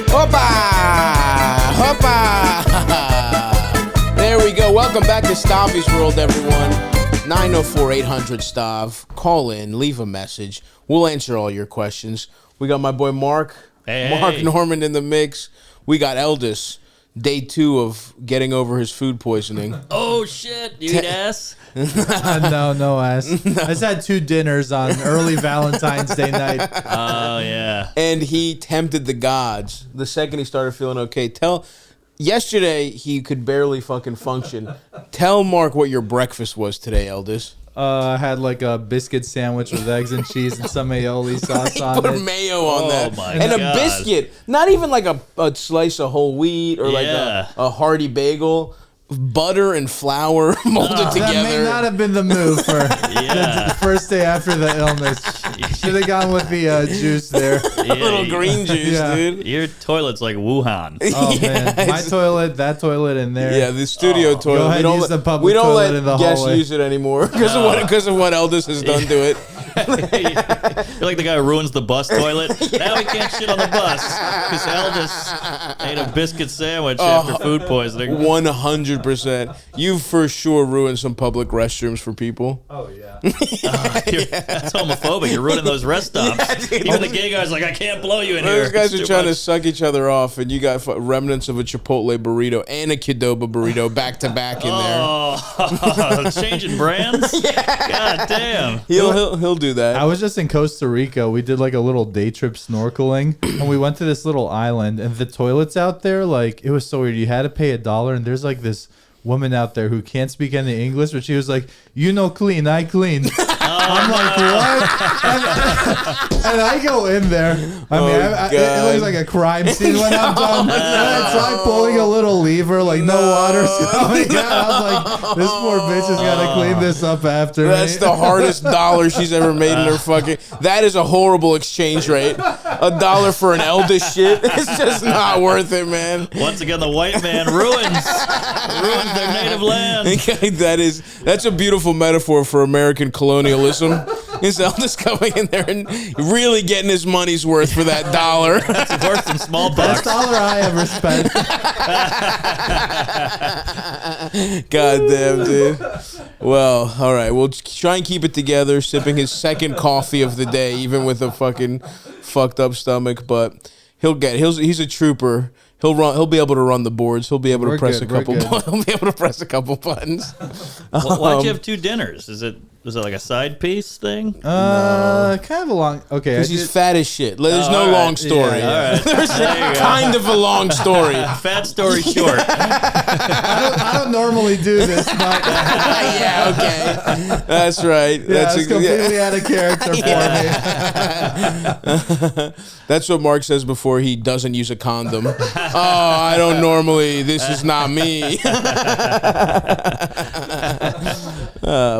Hoppa! Hoppa! There we go. Welcome back to Stavvy's World, everyone. 904-800-STAV. Call in, leave a message. We'll answer all your questions. We got my boy Mark. Mark Norman in the mix. We got Eldis. Day 2 of getting over his food poisoning. Oh, shit. You eat ass? No ass. I just had 2 dinners on early Valentine's Day night. Oh, yeah. And he tempted the gods the second he started feeling okay. Yesterday, he could barely fucking function. Tell Mark what your breakfast was today, Eldis. I had like a biscuit sandwich with eggs and cheese and some aioli sauce on it. Put mayo on that. And a biscuit. Not even like a slice of whole wheat or like a hearty bagel. Butter and flour molded together. That may not have been the move for the first day after the illness. Should have gone with the juice there. Yeah, little green juice, dude. Your toilet's like Wuhan. Oh, man. My toilet, that toilet in there. Yeah, the studio toilet. Go ahead, use the public toilet in the hallway. We don't let guests use it anymore because of what Eldis has done to it. You're like the guy who ruins the bus toilet. Now we can't shit on the bus because Eldis ate a biscuit sandwich after food poisoning. 100%. You've for sure ruined some public restrooms for people. Oh, yeah. That's homophobic. You're ruining those rest stops. Even the gay guy's like, I can't blow you in here. Those guys are trying to suck each other off, and you got remnants of a Chipotle burrito and a Qdoba burrito back to back in there. Oh, changing brands? Yeah. God damn. He'll do that. I was just in Costa Rica. We did like a little day trip snorkeling, and we went to this little island, and the toilets out there, like, it was so weird. You had to pay $1, and there's like this woman out there who can't speak any English, but she was like, you know, clean, I clean. I'm like, what? And I go in there. I mean, it looks like a crime scene when I'm done. And I try pulling a little lever, like no water's coming out. I was like, this poor bitch has got to clean this up after me. That's the hardest dollar she's ever made in her fucking... That is a horrible exchange rate. $1 for an Eldis shit. It's just not worth it, man. Once again, the white man ruins their native land. That's a beautiful metaphor for American colonialism. Is Eldis coming in there and really getting his money's worth for that $1? That's worse than smallpox. Best dollar I ever spent. God damn, dude. Well, all right. We'll try and keep it together, sipping his second coffee of the day, even with a fucking fucked up stomach. But he's a trooper. He'll be able to run the boards. He'll be able to press a couple. He'll be able to press a couple buttons. Why'd you have 2 dinners? Was it like a side piece thing? Kind of a long. Okay, because he's fat as shit. There's no long story. Yeah, all right. There's kind of a long story. Fat story short. I don't normally do this, but yeah, okay, that's right. That's completely out of character for me. That's what Mark says before he doesn't use a condom. Oh, I don't normally. This is not me.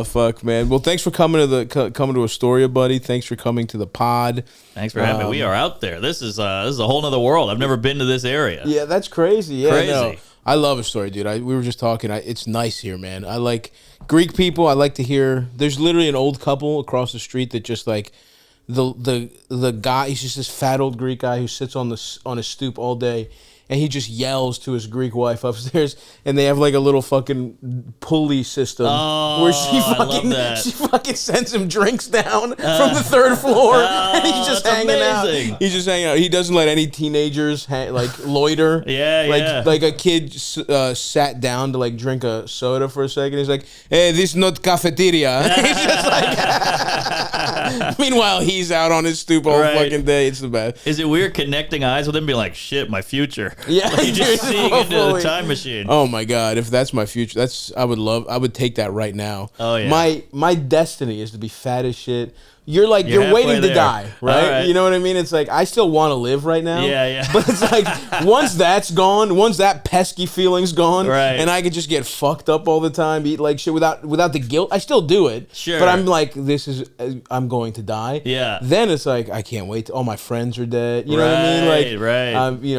Fuck, man. Well, thanks for coming to Astoria, buddy. Thanks for coming to the pod. Thanks for having me. We are out there. This is a whole nother world. I've never been to this area. Yeah, that's crazy. Yeah, crazy. No. I love Astoria, dude. We were just talking. It's nice here, man. I like Greek people. I like to hear. There's literally an old couple across the street that just like the guy. He's just this fat old Greek guy who sits on a stoop all day. And he just yells to his Greek wife upstairs, and they have like a little fucking pulley system where she fucking sends him drinks down from the 3rd floor, and he's just hanging out. He's just hanging out. He doesn't let any teenagers loiter. Like a kid sat down to like drink a soda for a second. He's like, "Hey, this is not cafeteria." He's just like. Meanwhile, he's out on his stoop all fucking day. It's the best. Is it weird connecting eyes with him, being like, "Shit, my future." Yeah, like just seeing into the time machine. Oh my god, if that's my future, I would take that right now. Oh yeah. My destiny is to be fat as shit. You're waiting to die, right? You know what I mean? It's like, I still want to live right now. Yeah. But it's like, once that's gone, once that pesky feeling's gone, and I could just get fucked up all the time, eat like shit without the guilt, I still do it. Sure. But I'm like, I'm going to die. Yeah. Then it's like, I can't wait. All my friends are dead. You know what I mean? Like,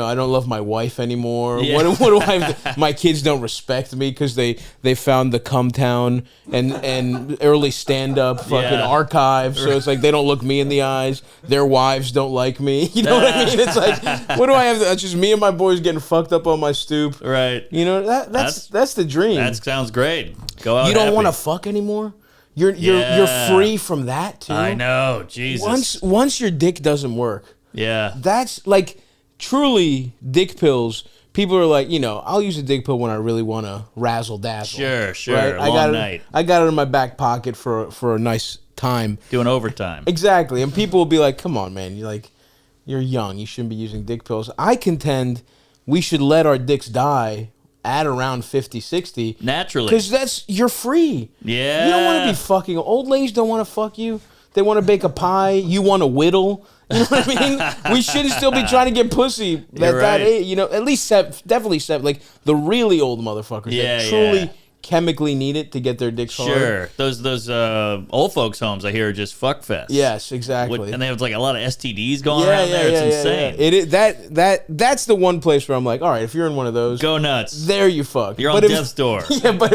I don't love my wife anymore. Yeah. What do I have to, my kids don't respect me because they found the Cum Town and early stand-up fucking archive. So it's like they don't look me in the eyes. Their wives don't like me. You know what I mean? It's like, what do I have? That's just me and my boys getting fucked up on my stoop. Right. You know, that's the dream. That sounds great. Go out. You don't happy. want to fuck anymore? You're free from that too. I know. Jesus. Once your dick doesn't work. Yeah. That's like truly dick pills. People are like, I'll use a dick pill when I really want to razzle dazzle. Sure. Right? Long night. I got it in my back pocket for a nice time. Doing overtime. Exactly. And people will be like, come on, man. You're young. You shouldn't be using dick pills. I contend we should let our dicks die at around 50, 60. Naturally. Because you're free. Yeah. You don't want to be fucking. Old ladies don't want to fuck you. They want to bake a pie. You want to whittle. You know what I mean? We shouldn't still be trying to get pussy at that age. At least definitely like the really old motherfuckers that truly chemically need it to get their dicks hard. Sure. Those old folks' homes I hear are just fuck fest. Yes, exactly. And they have like a lot of STDs going around there. It's insane. Yeah. That's the one place where I'm like, all right, if you're in one of those, go nuts. There you fuck. You're on death's door. Yeah, but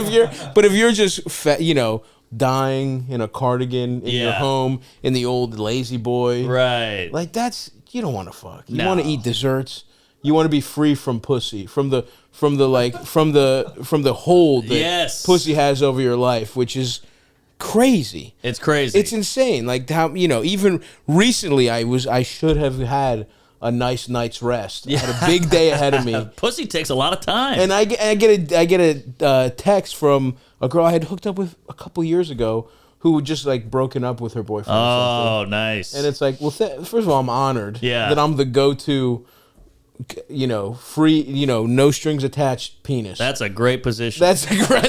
if you're just dying in a cardigan in your home in the old lazy boy, right? Like you don't want to fuck. You want to eat desserts. You want to be free from pussy, from the hold that pussy has over your life, which is crazy. It's crazy. It's insane. Like how even recently I should have had a nice night's rest. I had a big day ahead of me. Pussy takes a lot of time. And I get a text from a girl I had hooked up with a couple years ago who had just like broken up with her boyfriend. Oh, nice. And it's like, well, first of all, I'm honored that I'm the go-to, free, no strings attached penis. That's a great position. That's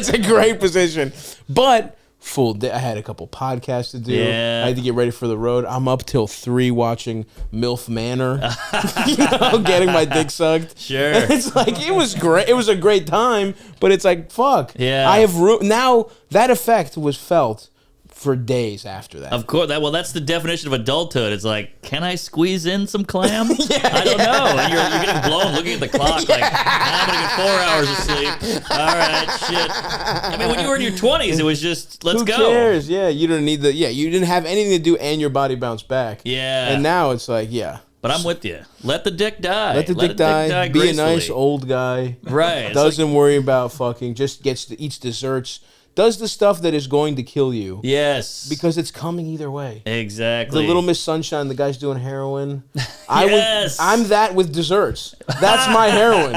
a great position. But full day. I had a couple podcasts to do. Yeah. I had to get ready for the road. I'm up till 3 watching MILF Manor. Getting my dick sucked. Sure. And it's like it was great. It was a great time, but it's like fuck. Yeah. I have now that effect was felt for days after that. Of course. That's the definition of adulthood. It's like, can I squeeze in some clam? I don't know. And you're getting blown looking at the clock like, I'm going to get 4 hours of sleep. All right, shit. I mean, when you were in your 20s, it was just, let's go. Who cares? Yeah, you don't need you didn't have anything to do and your body bounced back. Yeah. And now it's like, yeah. But I'm with you. Let the dick die. Let the dick die. Be a nice old guy. Right. Doesn't worry about fucking. Just eats desserts. Does the stuff that is going to kill you. Yes. Because it's coming either way. Exactly. The Little Miss Sunshine, the guy's doing heroin. Yes. I'm that with desserts. That's my heroin.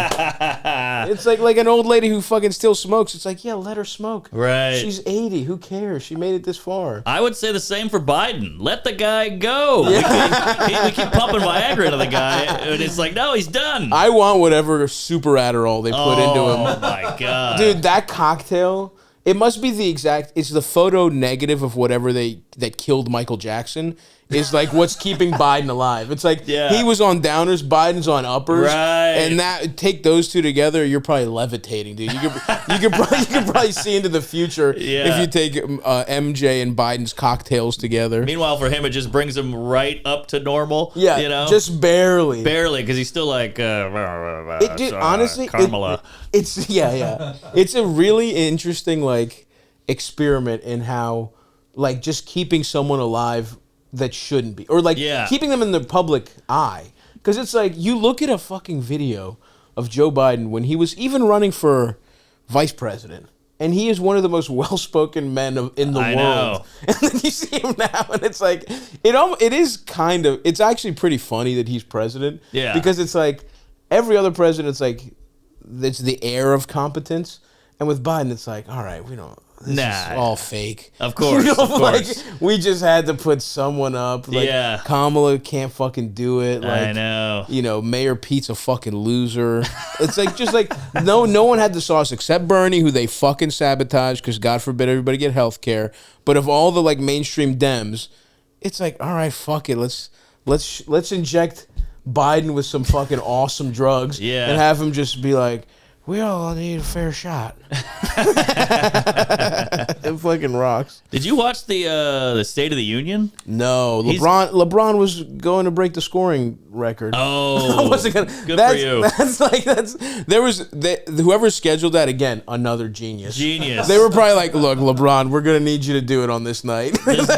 It's like an old lady who fucking still smokes. It's like, yeah, let her smoke. Right. She's 80. Who cares? She made it this far. I would say the same for Biden. Let the guy go. Yeah. We keep pumping Viagra into the guy, and it's like, no, he's done. I want whatever super Adderall they put into him. Oh, my God. Dude, that cocktail... It must be it's the photo negative of whatever that killed Michael Jackson is like what's keeping Biden alive. It's like he was on downers, Biden's on uppers. Right. And take those two together, you're probably levitating, dude. You could probably see into the future if you take MJ and Biden's cocktails together. Meanwhile, for him, it just brings him right up to normal. Yeah, just barely. Barely, because he's still like, honestly, Carmela. It's It's a really interesting like experiment in how like just keeping someone alive that shouldn't be, or like keeping them in the public eye. Because it's like you look at a fucking video of Joe Biden when he was even running for vice president, and he is one of the most well-spoken men in the world. Know. And then you see him now, and it's like it's actually pretty funny that he's president. Yeah. Because it's like every other president, it's like it's the air of competence, and with Biden, it's like, all right, this is all fake. Of course, of course. Like, we just had to put someone up. Like, Kamala can't fucking do it. Like, I know. Mayor Pete's a fucking loser. It's like, just like, no one had the sauce except Bernie, who they fucking sabotaged because God forbid everybody get health care. But of all the, like, mainstream Dems, it's like, all right, fuck it. Let's inject Biden with some fucking awesome drugs and have him just be like, We all need a fair shot. It fucking rocks. Did you watch the State of the Union? No, LeBron was going to break the scoring record. Oh, I wasn't gonna. Good for you. Whoever scheduled that, again, another genius. Genius. They were probably like, "Look, LeBron, we're gonna need you to do it on this night. Get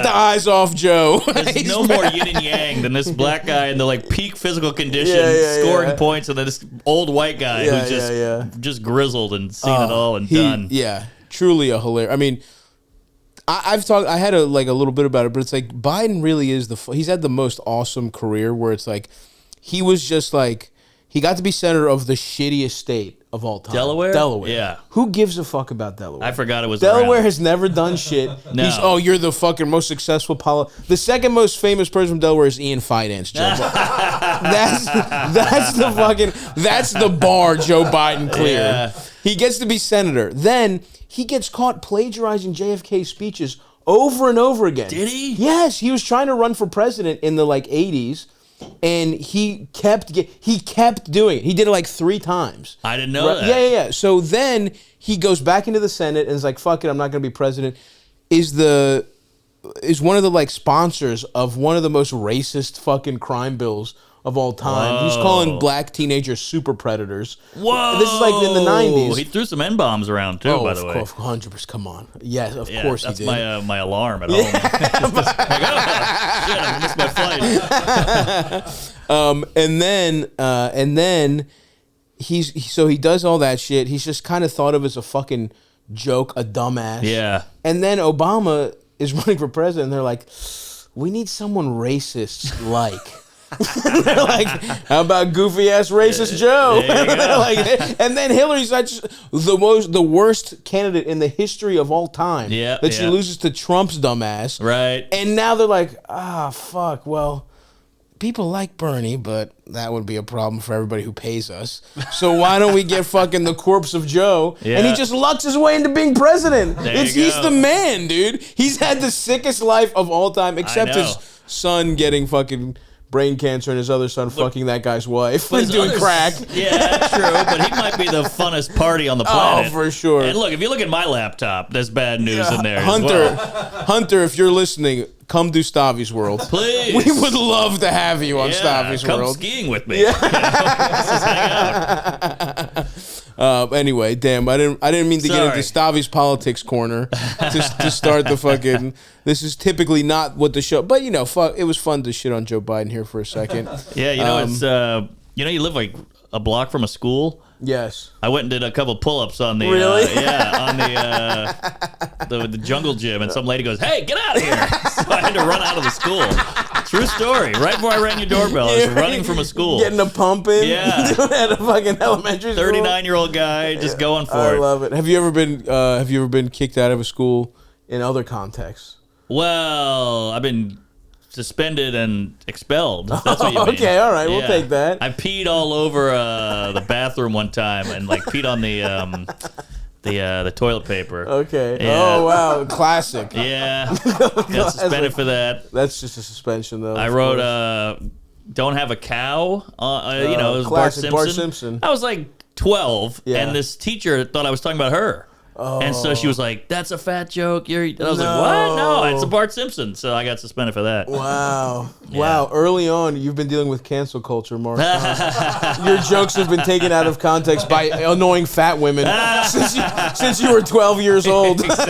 the eyes off Joe." There's no more yin and yang than this black guy in the like peak physical condition, scoring points, and then this old white guy who's just grizzled and seen it all and done. Yeah, truly a hilarious. I mean, I've talked. I had a little bit about it, but it's like Biden really is he's had the most awesome career where it's like he was just like he got to be senator of the shittiest state of all time. Delaware. Yeah. Who gives a fuck about Delaware? I forgot it was Delaware around. has never done shit. No. You're the fucking most successful The second most famous person from Delaware is Ian Finance, Joe Biden. That's the bar Joe Biden cleared. Yeah. He gets to be senator. Then he gets caught plagiarizing JFK's speeches over and over again. Did he? Yes, he was trying to run for president in the 80s. And he kept doing it. He did it like 3 times. I didn't know that. Yeah. So then he goes back into the Senate and is like, "Fuck it, I'm not going to be president." Is one of the sponsors of one of the most racist fucking crime bills of all time. Whoa. He's calling black teenagers super predators. Whoa! This is in the 90s. He threw some N-bombs around too, by the way. Of course, 100%. Come on. Yes, of course he did. That's my alarm at home. Shit, I missed my flight. And then he does all that shit. He's just kind of thought of as a fucking joke, a dumbass. Yeah. And then Obama is running for president. And they're like, "We need someone racist like." They're like, "How about goofy ass racist Joe?" And then Hillary's the worst candidate in the history of all time. Yeah, she loses to Trump's dumbass. Right. And now they're like, fuck. Well, people like Bernie, but that would be a problem for everybody who pays us. So why don't we get fucking the corpse of Joe? Yeah. And he just lucks his way into being president. He's go. the man, dude. He's had the sickest life of all time, except his son getting fucking brain cancer and his other son fucking that guy's wife and doing crack. Yeah, true, but he might be the funnest party on the planet. Oh, for sure. And look, if you look at my laptop, there's bad news in there Hunter, as well. Hunter, if you're listening, come do Stavvy's World. Please. We would love to have you on Stavvy's come World. skiing with me. Yeah. Let's just hang out. Anyway, damn, I didn't mean to get into Stavvy's politics corner to start the fucking. This is typically not what the show, but fuck, it was fun to shit on Joe Biden here for a second. Yeah, it's you live like a block from a school. Yes. I went and did a couple pull-ups on the the jungle gym, and some lady goes, "Hey, get out of here!" So I had to run out of the school. True story. Right before I rang your doorbell, I was running from a school, getting a pump in. Yeah, at a fucking elementary school. 39-year-old guy just going for it. I love it. Have you ever been kicked out of a school in other contexts? Well, I've been suspended and expelled. That's what you mean. Okay, all right, we'll take that. I peed all over the bathroom one time and peed on the toilet paper. Okay. Yeah. Oh wow, classic. Yeah. Got suspended for that. That's just a suspension though. I wrote "Don't Have a Cow." It was classic Bart Simpson. I was like 12, and this teacher thought I was talking about her. And so she was like, "That's a fat joke." And I was like, "What? No, it's a Bart Simpson." So I got suspended for that. Wow. Yeah. Wow. Early on, you've been dealing with cancel culture, Mark. Your jokes have been taken out of context by annoying fat women since you were 12 years old. Exactly.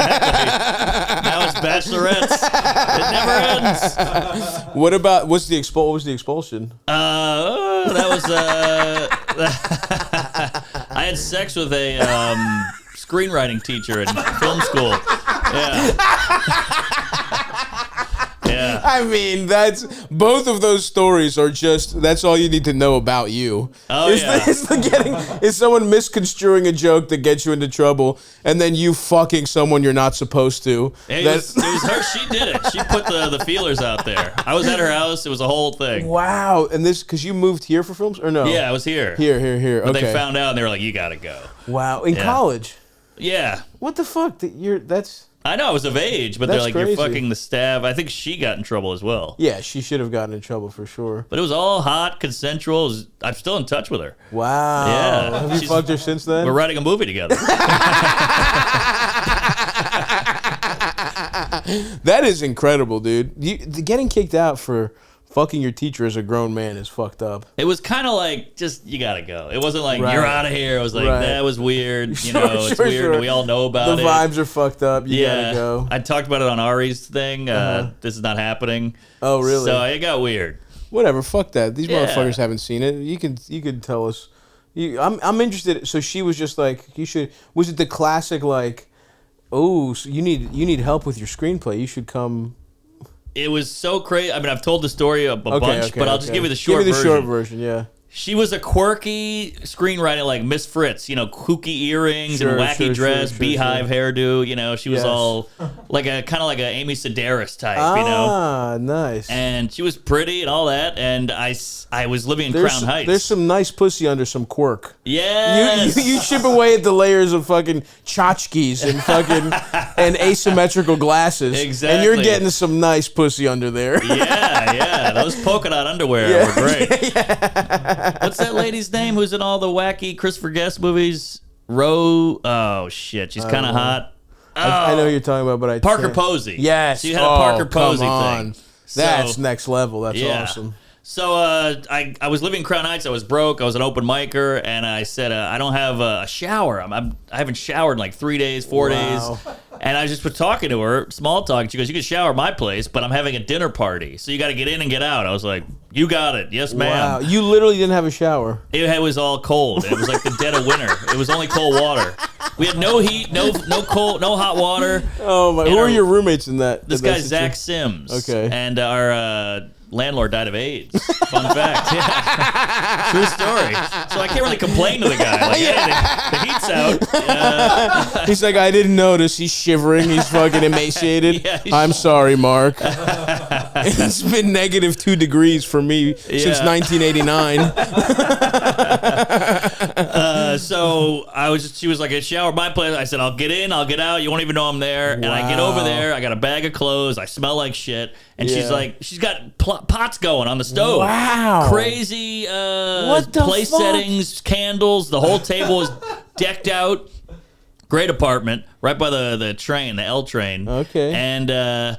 Now it's bachelorettes. It never ends. What was the expulsion? That was I had sex with a screenwriting teacher in film school. Yeah. Yeah. I mean, both of those stories are that's all you need to know about you. Oh, is someone misconstruing a joke that gets you into trouble, and then you fucking someone you're not supposed to. It was her. She did it. She put the feelers out there. I was at her house. It was a whole thing. Wow. And because you moved here for films, or no? Yeah, I was here. Here. But okay. they found out, and they were like, "You gotta go." Wow. In college? Yeah. What the fuck? I know I was of age, but That's they're like, crazy. you're fucking the Stav. I think she got in trouble as well. Yeah, she should have gotten in trouble for sure. But it was all hot, consensual. I'm still in touch with her. Wow. Yeah. Have you fucked her since then? We're writing a movie together. That is incredible, dude. Getting kicked out for fucking your teacher as a grown man is fucked up. It was kind of like, just, you gotta go. It wasn't like, Right. you're out of here. It was like, Right. that was weird. Sure, It's sure, weird. sure. We all know about The it. vibes are fucked up. You Yeah. gotta go. I talked about it on Ari's thing. This is not happening. Oh, really? So it got weird. Whatever. Fuck that. These Yeah. motherfuckers haven't seen it. You could tell us. I'm interested. So she was just like, you should. Was it the classic like, oh, so you need help with your screenplay? You should come. It was so crazy. I mean, I've told the story a bunch, but I'll just give you the short Give me the version. short version. Yeah. She was a quirky screenwriter like Miss Fritz, kooky earrings Sure, and wacky sure, dress, sure, beehive hairdo. She was Yes. all like a kind of like a Amy Sedaris type, Ah, nice. And she was pretty and all that. And I was living in Crown Heights. There's some nice pussy under some quirk. Yes. You chip away at the layers of fucking tchotchkes and fucking and asymmetrical glasses. Exactly. And you're getting some nice pussy under there. Yeah. Those polka dot underwear were great. What's that lady's name who's in all the wacky Christopher Guest movies? Oh, shit. She's kind of hot. I know who you're talking about, but I Parker can't. Posey. Yes. She had a Parker Posey come on. thing. That's So- next level. That's Yeah. awesome. So I was living in Crown Heights. I was broke. I was an open micer, and I said I don't have a shower. I haven't showered in like 3 days, 4 days. Wow. And I just was talking to her, small talk. She goes, "You can shower at my place, but I'm having a dinner party, so you got to get in and get out." I was like, "You got it, yes, ma'am." Wow. You literally didn't have a shower. It was all cold. It was like the dead of winter. It was only cold water. We had no heat, no cold, no hot water. Oh my! And Who are our- your roommates in that? This in that guy's Zach situation? Sims. Okay. And our landlord died of AIDS. Fun fact. Yeah. True story. So I can't really complain to the guy. Like, hey, the heat's out. He's like, I didn't notice. He's shivering. He's fucking emaciated. Yeah, he's- I'm sorry, Mark. It's been negative 2 degrees for me since Yeah. 1989. So she was like, shower at my place. I said, I'll get in, I'll get out. You won't even know I'm there. And I get over Wow. there. I got a bag of clothes. I smell like shit. And she's Yeah. like, she's got pots going on the stove. Wow. Crazy What the place fuck? settings, candles. The whole table is decked out. Great apartment right by the train, the L train. Okay. And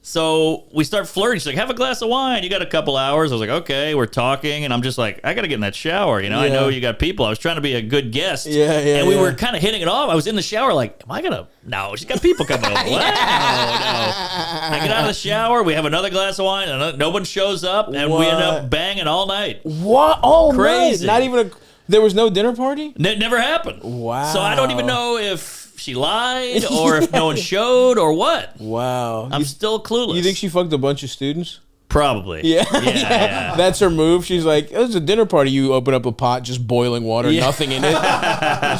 so we start flirting. She's like, have a glass of wine. You got a couple hours. I was like, okay, we're talking. And I'm just like, I got to get in that shower. I Yeah. know you got people. I was trying to be a good guest. Yeah, yeah, And we yeah. were kind of hitting it off. I was in the shower like, am I going to? No, she's got people coming over. Wow, no. I get out of the shower. We have another glass of wine. And no one shows up. And we end What? up banging all night. What? Oh, Crazy. Not even there was no dinner party? Never happened. Wow. So I don't even know if she lied or if no one showed or what. Wow. I'm still clueless. You think she fucked a bunch of students? Probably. Yeah. Yeah. That's her move. She's like, it's a dinner party. You open up a pot, just boiling water, nothing in it.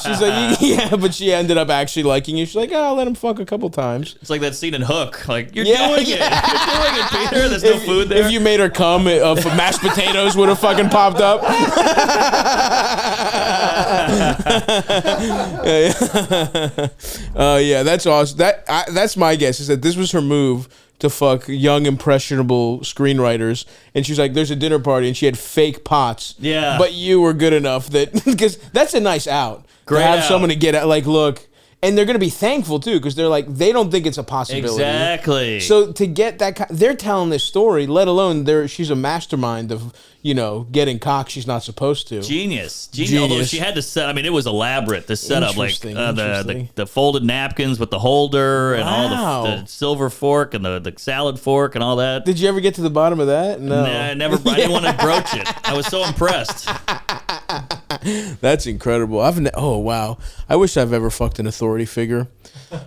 She's like, yeah, but she ended up actually liking you. She's like, oh, I'll let him fuck a couple times. It's like that scene in Hook. Like, you're Yeah, doing it. yeah. You're doing it, Peter. There's no food there. If you made her come, mashed potatoes would have fucking popped up. Yeah, that's awesome. That's my guess, is that this was her move to fuck young, impressionable screenwriters. And she's like, there's a dinner party, and she had fake pots. Yeah. But you were good enough that, because that's a nice out. Great to have out. someone to get at, like, look. And they're going to be thankful, too, because they're like, they don't think it's a possibility. Exactly. So to get that, they're telling this story, let alone she's a mastermind of, getting cock she's not supposed to. Genius. Genius. Although she had to set, I mean, it was elaborate, the setup. Like Interesting. the folded napkins with the holder and all Wow. the silver fork and the salad fork and all that. Did you ever get to the bottom of that? No. Nah, I didn't want to broach it. I was so impressed. That's incredible. Oh wow. I wish I've ever fucked an authority figure.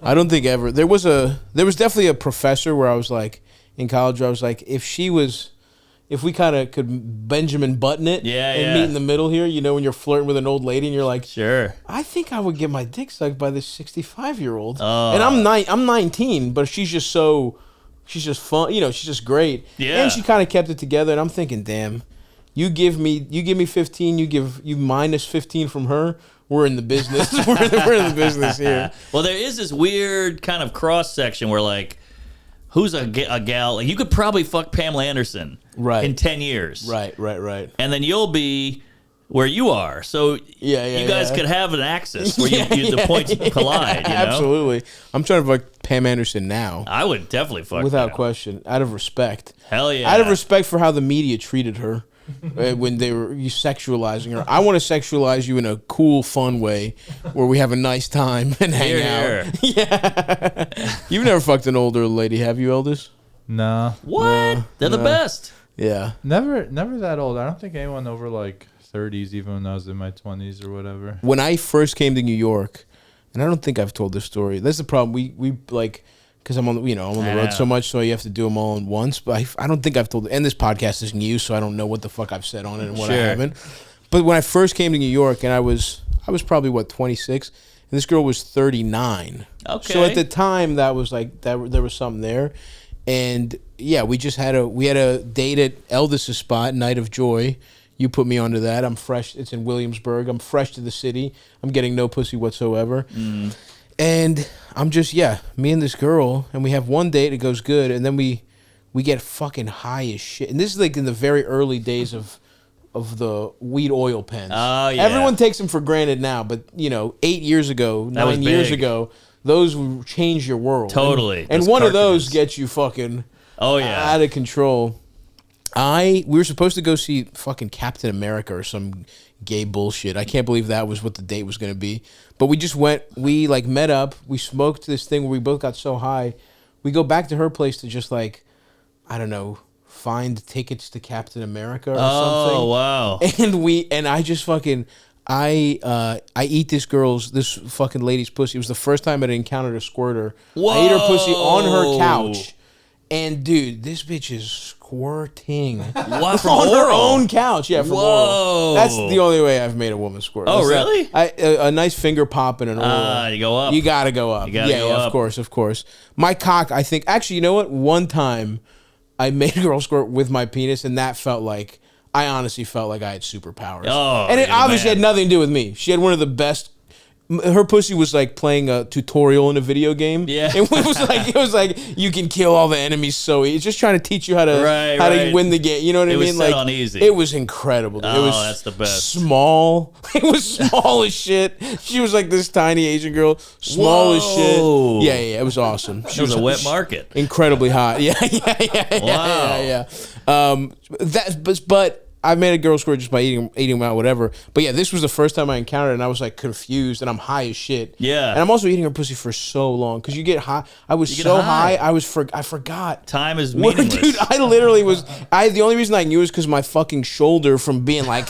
I don't think ever. There was definitely a professor where I was like, in college, I was like, if we kind of could Benjamin Button it and meet in the middle here, when you're flirting with an old lady and you're like, Sure. I think I would get my dick sucked by this 65-year-old. Oh. And I'm 19, but she's just fun, she's just great. Yeah. And she kind of kept it together, and I'm thinking, damn, You give me 15. You minus 15 from her. We're in the business. we're in the business here. Well, there is this weird kind of cross section where like, who's a gal? Like, you could probably fuck Pamela Anderson in 10 years. Right. And then you'll be where you are. So you guys could have an axis where the points collide. You know? Absolutely. I'm trying to fuck Pam Anderson now. I would definitely fuck without Pam. question, out of respect. Hell yeah. Out of respect for how the media treated her. When they were sexualizing her. I want to sexualize you in a cool, fun way where we have a nice time and hang out. Yeah. You've never fucked an older lady, have you, Eldis? Nah. What? They're the best. Yeah. Never that old. I don't think anyone over like 30s, even when I was in my 20s or whatever. When I first came to New York, and I don't think I've told this story. That's the problem. We like... Because I'm on the road so much, so you have to do them all at once. But I don't think I've told. And this podcast is new, so I don't know what the fuck I've said on it and what I haven't. But when I first came to New York, and I was probably 26, and this girl was 39. Okay. So at the time, that was like there was something there, and yeah, we had a date at Eldis' spot, Night of Joy. You put me onto that. I'm fresh. It's in Williamsburg. I'm fresh to the city. I'm getting no pussy whatsoever. And I'm just, me and this girl, and we have one date, it goes good, and then we get fucking high as shit. And this is like in the very early days of the weed oil pens. Oh, yeah. Everyone takes them for granted now, but, 8 years ago, 9 years ago, those change your world. Totally. And one of those gets you fucking out of control. We were supposed to go see fucking Captain America or some gay bullshit. I can't believe that was what the date was going to be. But we just went, we like met up, we smoked this thing where we both got so high. We go back to her place to just like, I don't know, find tickets to Captain America or something. Oh, wow. And I just fucking, I eat this fucking lady's pussy. It was the first time I'd encountered a squirter. Whoa. I ate her pussy on her couch. And dude, this bitch is squirting. What, from on her oral? own couch. Yeah, from oral. That's the only way I've made a woman squirt. Oh, really? A nice finger pop and an oral. You go up. You gotta go up. Of course. My cock, I think. Actually, you know what? One time, I made a girl squirt with my penis, and that felt like I honestly felt like I had superpowers. Oh, and it obviously had nothing to do with me. She had one of the best. Her pussy was like playing a tutorial in a video game. Yeah, it was like you can kill all the enemies so easy. It's just trying to teach you how to win the game. You know what I mean? It was set on easy. It was incredible. Dude. Oh, it was that's the best. Small. It was small as shit. She was like this tiny Asian girl, small as shit. Yeah. It was awesome. She was a wet market. Incredibly hot. Yeah. Wow. But I've made a girl squirt just by eating them out, whatever. But yeah, this was the first time I encountered it, and I was like confused, and I'm high as shit. Yeah. And I'm also eating her pussy for so long, because you get high. I was so high, I forgot. Time is meaningless. Dude, I literally was, the only reason I knew is because my fucking shoulder from being like,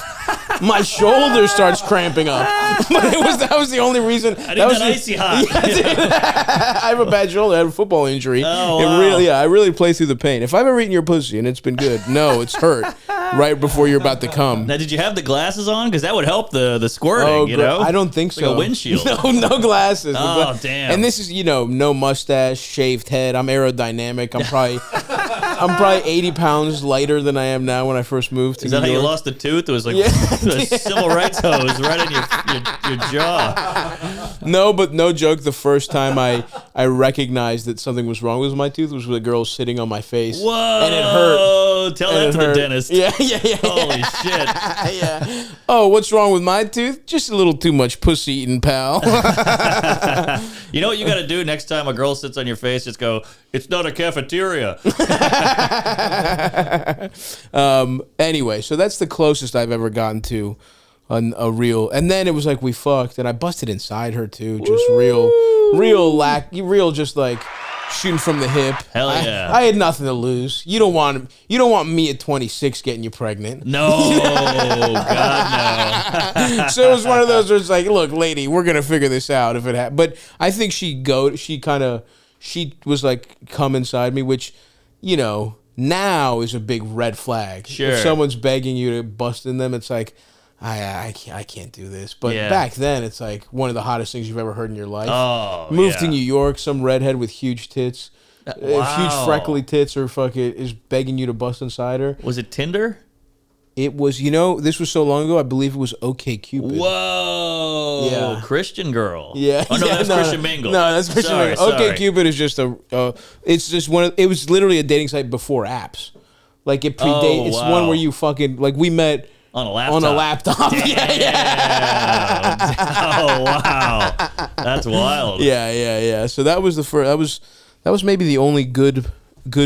my shoulder starts cramping up. But that was the only reason. I need that icy hot. I have a bad shoulder. I had a football injury. Oh, wow. I really play through the pain. If I've ever eaten your pussy and it's been good, no, it's hurt right before you're about to come. Now, did you have the glasses on? Because that would help the squirting, you know? I don't think so. Like a windshield. No glasses. Oh, damn. And this is, no mustache, shaved head. I'm aerodynamic. I'm probably 80 pounds lighter than I am now when I first moved to Is that New how York. you lost a tooth? It was like a civil rights hose right in your jaw. No, but no joke. The first time I recognized that something was wrong with my tooth was with a girl sitting on my face. Whoa! And it hurt. Tell that to the dentist. Yeah. Holy shit. Yeah. Oh, what's wrong with my tooth? Just a little too much pussy eating, pal. You know what you got to do next time a girl sits on your face? Just go, it's not a cafeteria. Anyway, so that's the closest I've ever gotten to a real. And then it was like we fucked, and I busted inside her too. Just real, just like shooting from the hip. Hell yeah! I had nothing to lose. You don't want me at 26 getting you pregnant. No, God no. So it was one of those where it's like, look, lady, we're gonna figure this out if it happens. But I think she was like come inside me, which now is a big red flag. Sure. If someone's begging you to bust in them, it's like, I can't do this. But back then, it's like one of the hottest things you've ever heard in your life. Oh, Moved to New York, some redhead with huge tits, huge freckly tits, or is begging you to bust inside her. Was it Tinder? It was, this was so long ago. I believe it was OK Cupid. Whoa. Yeah. Christian girl. Yeah. Oh no, that's Christian Mingle. No, that's Christian Mingle. Sorry. OK Cupid is just it's just it was literally a dating site before apps. Like it predates. Oh, it's wow. one where you fucking we met on a laptop. On a laptop. Yeah. Oh wow, that's wild. Yeah. So that was the first. That was maybe the only good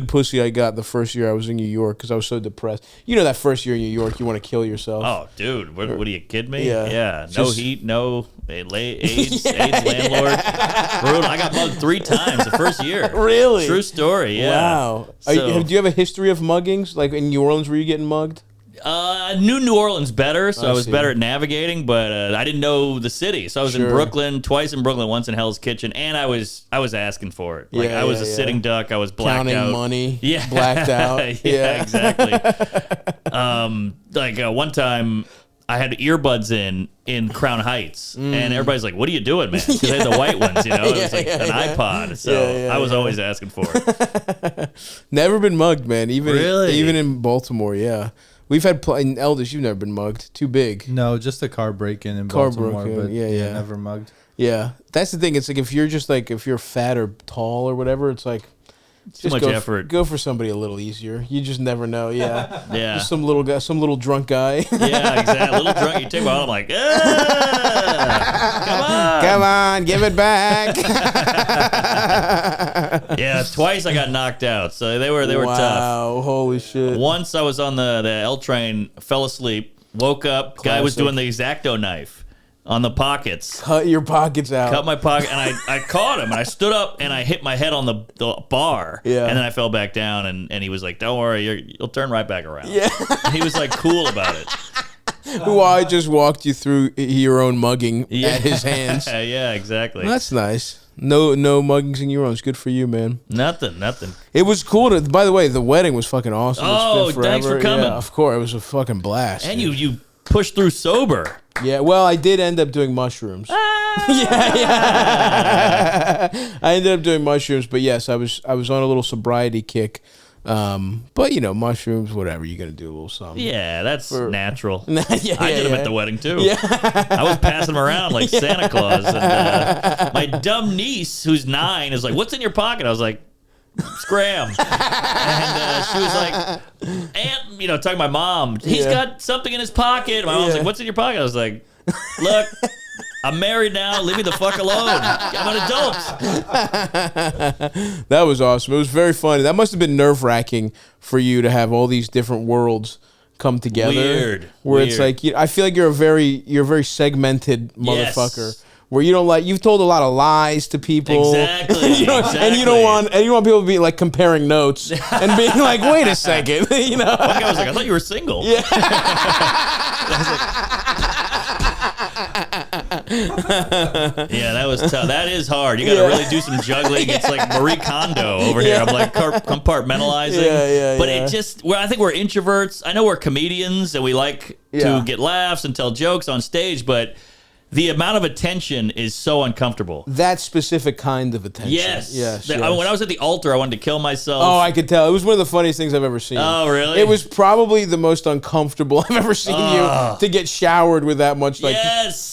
pussy I got the first year I was in New York because I was so depressed. That first year in New York, you want to kill yourself. Oh, dude, what are you kidding me? Yeah. No heat, no AIDS landlord. Brutal. I got mugged 3 times the first year. Really? True story. Yeah. Wow. Do you have a history of muggings? Like in New Orleans, were you getting mugged? I knew New Orleans better, so I was better at navigating, but I didn't know the city. So I was in Brooklyn, twice in Brooklyn, once in Hell's Kitchen, and I was asking for it. Like I was a sitting duck. I was blacked Counting out. money. Yeah. Blacked out. Yeah, exactly. One time I had earbuds in Crown Heights, and everybody's like, "What are you doing, man?" Because they had the white ones, It was like an iPod, so I was always asking for it. Never been mugged, man. Really? Even in Baltimore, yeah. We've had in Eldis. You've never been mugged. Too big. No, just a car break-in in Baltimore, but yeah, never mugged. Yeah, that's the thing. It's like if you're fat or tall or whatever, it's like too much effort. Go for somebody a little easier. You just never know. Yeah, yeah. Just some little guy, some little drunk guy. Yeah, exactly. Little drunk. You take my. I'm like, come on, give it back. Yeah, twice I got knocked out, so they were tough. Wow, holy shit. Once I was on the L train, fell asleep, woke up, guy was doing the X-Acto knife on the pockets. Cut your pockets out. Cut my pocket, and I caught him, and I stood up, and I hit my head on the bar, yeah. And then I fell back down, and he was like, "Don't worry, you'll turn right back around." Yeah. He was like cool about it. Who I just walked you through your own mugging at his hands. Yeah, exactly. Well, that's nice. No muggings in your own. It's good for you, man. Nothing. It was cool. By the way, the wedding was fucking awesome. Oh, thanks for coming. Yeah, of course, it was a fucking blast. And you pushed through sober. Yeah, well, I did end up doing mushrooms. Yeah. I ended up doing mushrooms, but yes, I was on a little sobriety kick. But mushrooms, whatever, you're gonna do a little something. Yeah, that's natural. I did them at the wedding too. Yeah. I was passing them around like Santa Claus. And, my dumb niece, who's 9, is like, "What's in your pocket?" I was like, "Scram." And she was like, "Aunt," talking to my mom. "He's got something in his pocket." My mom was like, "What's in your pocket?" I was like, "Look, I'm married now. Leave me the fuck alone. I'm an adult." That was awesome. It was very funny. That must have been nerve-wracking for you to have all these different worlds come together. Weird. It's like I feel like you're a very segmented motherfucker. Yes. Where you don't you've told a lot of lies to people. Exactly. And you don't want people to be like comparing notes and being like, wait a second, One guy was like, "I thought you were single." Yeah. Yeah, that was tough. That is hard. You got to really do some juggling. Yeah. It's like Marie Kondo over here. I'm like compartmentalizing. But it just, I think we're introverts. I know we're comedians and we like to get laughs and tell jokes on stage, but the amount of attention is so uncomfortable. That specific kind of attention. Yes. Yes. When I was at the altar, I wanted to kill myself. Oh, I could tell. It was one of the funniest things I've ever seen. Oh, really? It was probably the most uncomfortable I've ever seen you to get showered with that much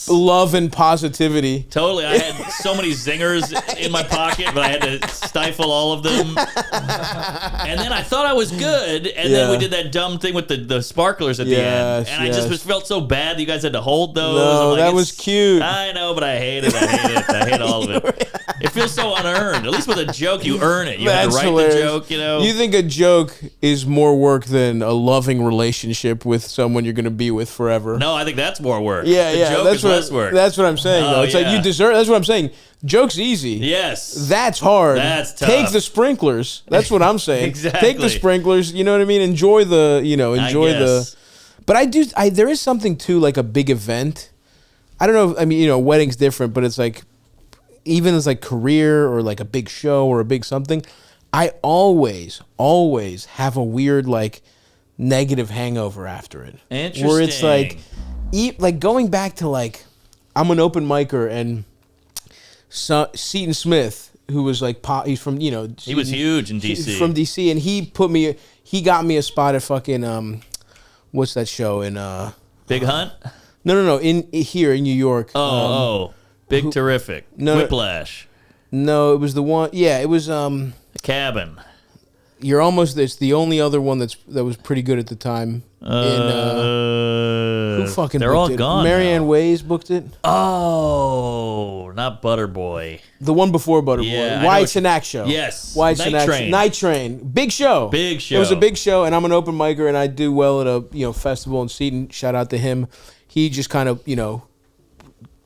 love and positivity. Totally. I had so many zingers in my pocket, but I had to stifle all of them. And then I thought I was good, and then we did that dumb thing with the sparklers at the end. And I just felt so bad that you guys had to hold those. No, like, that was cute. I know, but I hate it. I hate all of it. It feels so unearned. At least with a joke, you earn it. You have to write the joke, You think a joke is more work than a loving relationship with someone you're going to be with forever? No, I think that's more work. Yeah, the joke is less work. That's what I'm saying, though. It's like you deserve. That's what I'm saying. Joke's easy. Yes. That's hard. That's tough. Take the sprinklers. That's what I'm saying. Exactly. Take the sprinklers. You know what I mean? Enjoy the. But there is something to like a big event. I don't know. I mean, wedding's different, but it's like, even as like career or like a big show or a big something, I always have a weird like negative hangover after it. Interesting. Where it's like going back to like, I'm an open micer and Seton Smith, who was like he's from he was huge in DC. From DC, and he got me a spot at fucking what's that show in Big Hunt? No, in here in New York. Big Terrific. Whiplash. No, it was the one. Yeah, it was The Cabin. You're almost. It's the only other one that was pretty good at the time. Who fucking? They're booked all it? gone. Marianne now. Ways booked it. Oh, not Butterboy. The one before Butterboy. Yeah, Wyatt Cenac show. Yes. Wyatt Cenac. Night Train. Big show. Big show. It was a big show, and I'm an open micer, and I do well at a festival in Seton. Shout out to him. He just kind of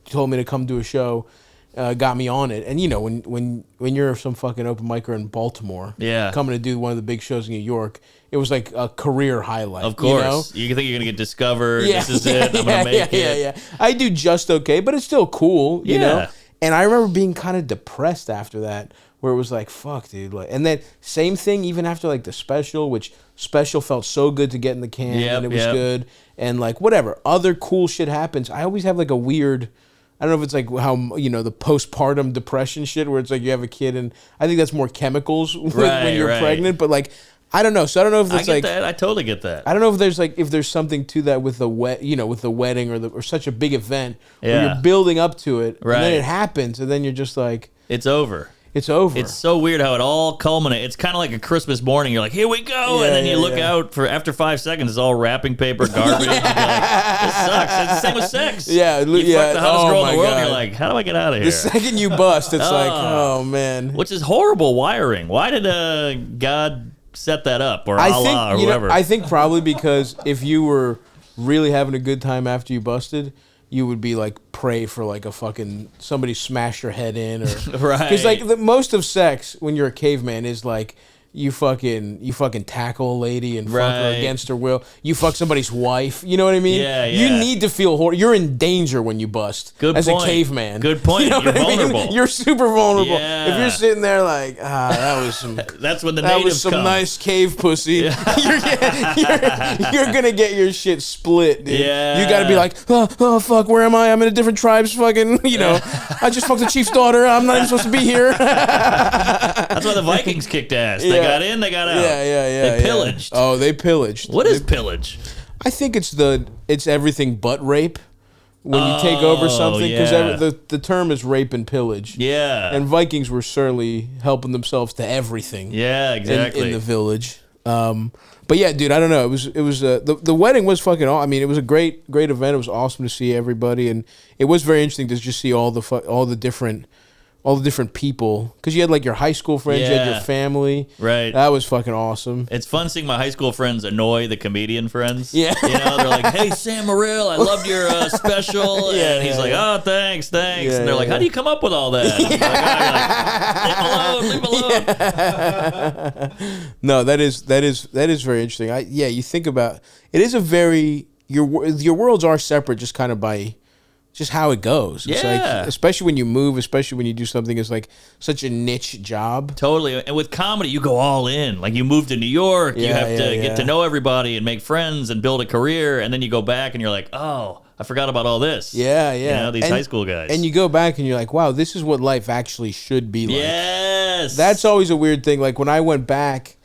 told me to come do a show. Got me on it, and when you're some fucking open micer in Baltimore, coming to do one of the big shows in New York, it was like a career highlight. Of course, you think you're gonna get discovered. Yeah, this is it. I'm gonna make it. Yeah. I do just okay, but it's still cool, you know. And I remember being kind of depressed after that, where it was like, fuck, dude. Like, and then same thing even after like the special, which special felt so good to get in the can, and it was good, and like whatever other cool shit happens. I always have like a weird. I don't know if it's like how, the postpartum depression shit where it's like you have a kid and I think that's more chemicals when you're pregnant. But like, I don't know. So I don't know if it's I get that. I totally get that. I don't know if there's something to that with the with the wedding or such a big event where you're building up to it. And then it happens and then you're just like. It's over. It's over. It's so weird how it all culminates. It's kind of like a Christmas morning. You're like, here we go. And then you look out for after 5 seconds, it's all wrapping paper, garbage. You're like, this sucks. It's the same with sex. Yeah. You fuck the hottest girl in the world, and you're like, how do I get out of here? The second you bust, it's like, oh, man. Which is horrible wiring. Why did God set that up? Or Allah or whoever? I think probably because if you were really having a good time after you busted, you would be like pray for like a fucking somebody smash your head in or because like most of sex when you're a caveman is like you fucking tackle a lady and fuck her against her will. You fuck somebody's wife. You know what I mean? Yeah. You need to feel you're in danger when you bust. Good as point. a caveman. Good point. You're vulnerable. You're super vulnerable. Yeah. If you're sitting there like, that was some. That's when the that natives was some come. nice cave pussy. You're gonna get your shit split, dude. Yeah. You gotta be like, oh fuck, where am I? I'm in a different tribe's fucking. I just fucked the chief's daughter. I'm not even supposed to be here. That's why the Vikings kicked ass. They got in, they got out. Yeah. They pillaged. Oh, they pillaged. What is pillage? I think it's everything but rape. When you take over something, because the term is rape and pillage. Yeah. And Vikings were certainly helping themselves to everything. Yeah, exactly. In the village. But yeah, dude, I don't know. It was the wedding was fucking awesome. I mean, it was a great event. It was awesome to see everybody, and it was very interesting to just see all the different people, because you had like your high school friends, you had your family. Right. That was fucking awesome. It's fun seeing my high school friends annoy the comedian friends. Yeah. They're like, hey, Sam Morril, I loved your special. And he's like, oh, thanks. Yeah, and they're like, how do you come up with all that? Leave alone. No, that is very interesting. You think about it is a very your worlds are separate just kind of by just how it goes. It's like, especially when you move, especially when you do something that's like such a niche job. Totally. And with comedy, you go all in. Like you move to New York, you have to get to know everybody and make friends and build a career. And then you go back and you're like, oh, I forgot about all this. Yeah. These high school guys. And you go back and you're like, wow, this is what life actually should be like. Yes. That's always a weird thing. Like when I went back,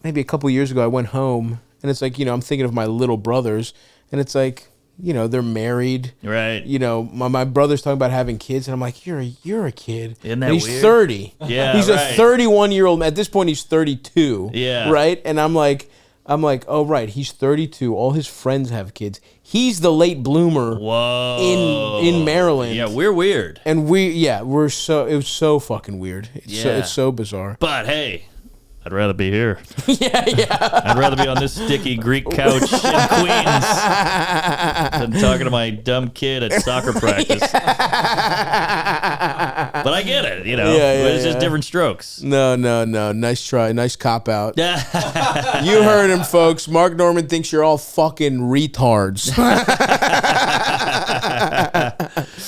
maybe a couple years ago, I went home and it's like, I'm thinking of my little brothers and it's like, they're married. Right. My brother's talking about having kids, and I'm like, you're a kid. Isn't that and he's weird? 30. Yeah, he's a 31-year-old. At this point, he's 32. Yeah. Right? And I'm like, oh, right, he's 32. All his friends have kids. He's the late bloomer. Whoa. In Maryland. Yeah, we're weird. And it was so fucking weird. It's so bizarre. But hey, I'd rather be here. Yeah. I'd rather be on this sticky Greek couch in Queens than talking to my dumb kid at soccer practice. But I get it, it's just different strokes. No. Nice try. Nice cop out. You heard him, folks. Mark Norman thinks you're all fucking retards.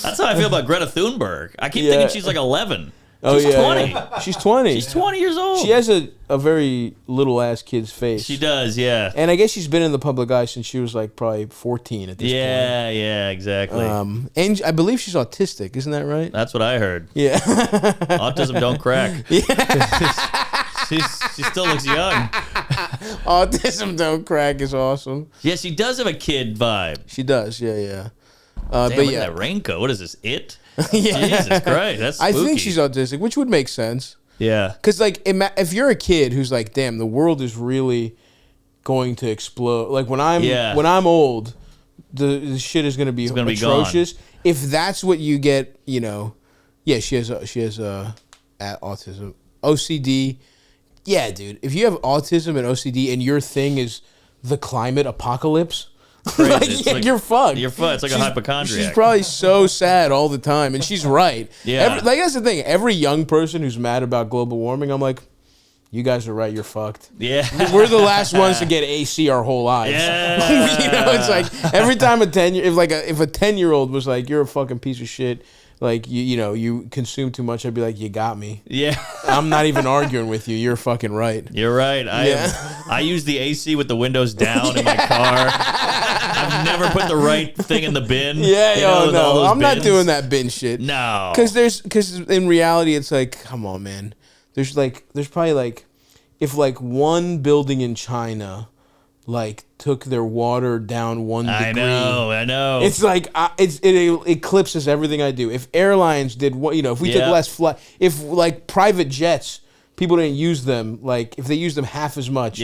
That's how I feel about Greta Thunberg. I keep thinking she's like 11. She's 20. Yeah. She's 20. She's 20 years old. She has a very little ass kid's face. She does, yeah. And I guess she's been in the public eye since she was like probably 14 at this point. Yeah, exactly. And I believe she's autistic, isn't that right? That's what I heard. Yeah. Autism don't crack. Yeah. she still looks young. Autism don't crack is awesome. Yeah, she does have a kid vibe. She does, yeah. Damn, But look yeah, at that raincoat. What is this? It? yeah. Jesus Christ, that's I spooky. think she's autistic, which would make sense. Yeah. Because like, if you're a kid who's like, damn, the world is really going to explode. Like when I'm old, the shit is going to be atrocious. If that's what you get, you know, yeah, she has autism, OCD. Yeah, dude. If you have autism and OCD and your thing is the climate apocalypse, like, you're fucked. You're fucked. It's like a hypochondriac. She's probably so sad all the time, and she's right. Yeah. Like that's the thing. Every young person who's mad about global warming, I'm like, you guys are right. You're fucked. Yeah. We're the last ones to get AC our whole lives. Yeah. You know, it's like every time if a 10-year-old was like, you're a fucking piece of shit. Like you know, you consume too much. I'd be like, you got me. Yeah. I'm not even arguing with you. You're fucking right. You're right. I use the AC with the windows down in my car. I've never put the right thing in the bin. Yeah, you know, no, I'm not bins. doing that bin shit. No. Because in reality, it's like, come on, man. There's probably like, if like one building in China, like took their water down 1 degree. I know. It's like it eclipses everything I do. If airlines did what, you know, if we took less flight, if like private jets, people didn't use them, like if they used them half as much,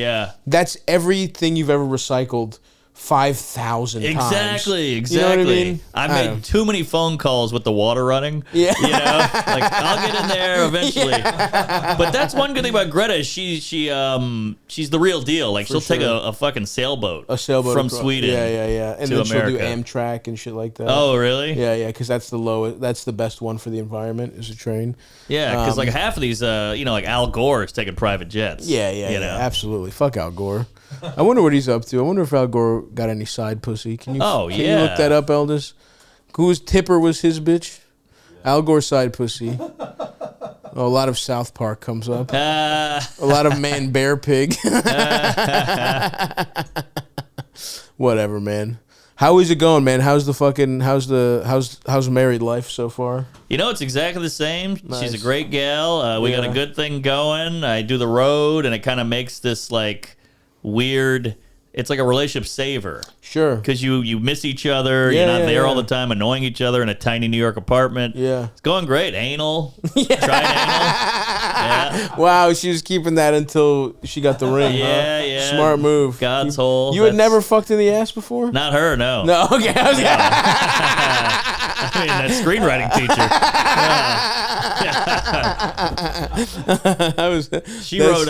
that's everything you've ever recycled 5,000 times. Exactly. You know what I mean? I made too many phone calls with the water running. Yeah. You know, like I'll get in there eventually. But that's one good thing about Greta is she's the real deal. Like she'll take a fucking sailboat. From Sweden. Yeah. And then she'll do Amtrak and shit like that. Oh, really? Yeah, because that's the best one for the environment is a train. Yeah, because like half of these, you know, like Al Gore is taking private jets. Yeah, absolutely. Fuck Al Gore. I wonder what he's up to. I wonder if Al Gore got any side pussy. Can you look that up, Eldis? Whose Tipper was his bitch? Al Gore's side pussy. Oh, a lot of South Park comes up. A lot of Man Bear Pig. Whatever, man. How is it going, man? How's married life so far? You know, it's exactly the same. Nice. She's a great gal. We got a good thing going. I do the road, and it kind of makes this like weird. It's like a relationship saver. Sure. Because you miss each other. You're not there all the time, annoying each other in a tiny New York apartment. Yeah. It's going great. Anal. Tried anal. Yeah. Wow, she was keeping that until she got the ring. Yeah. Smart move. God's hole. You had never fucked in the ass before? Not her, no. No, okay. I mean, that screenwriting teacher. She wrote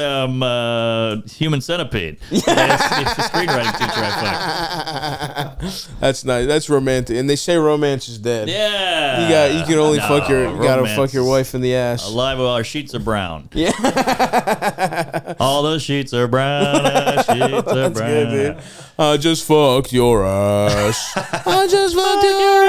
Human Centipede. It's the screenwriting teacher I fucked. That's nice. That's romantic. And they say romance is dead. Yeah. You can only fuck your wife in the ass. Alive while our sheets are brown. Yeah. All those sheets are brown. Sheets are That's brown. good, dude. I just fucked your ass. I just fucked your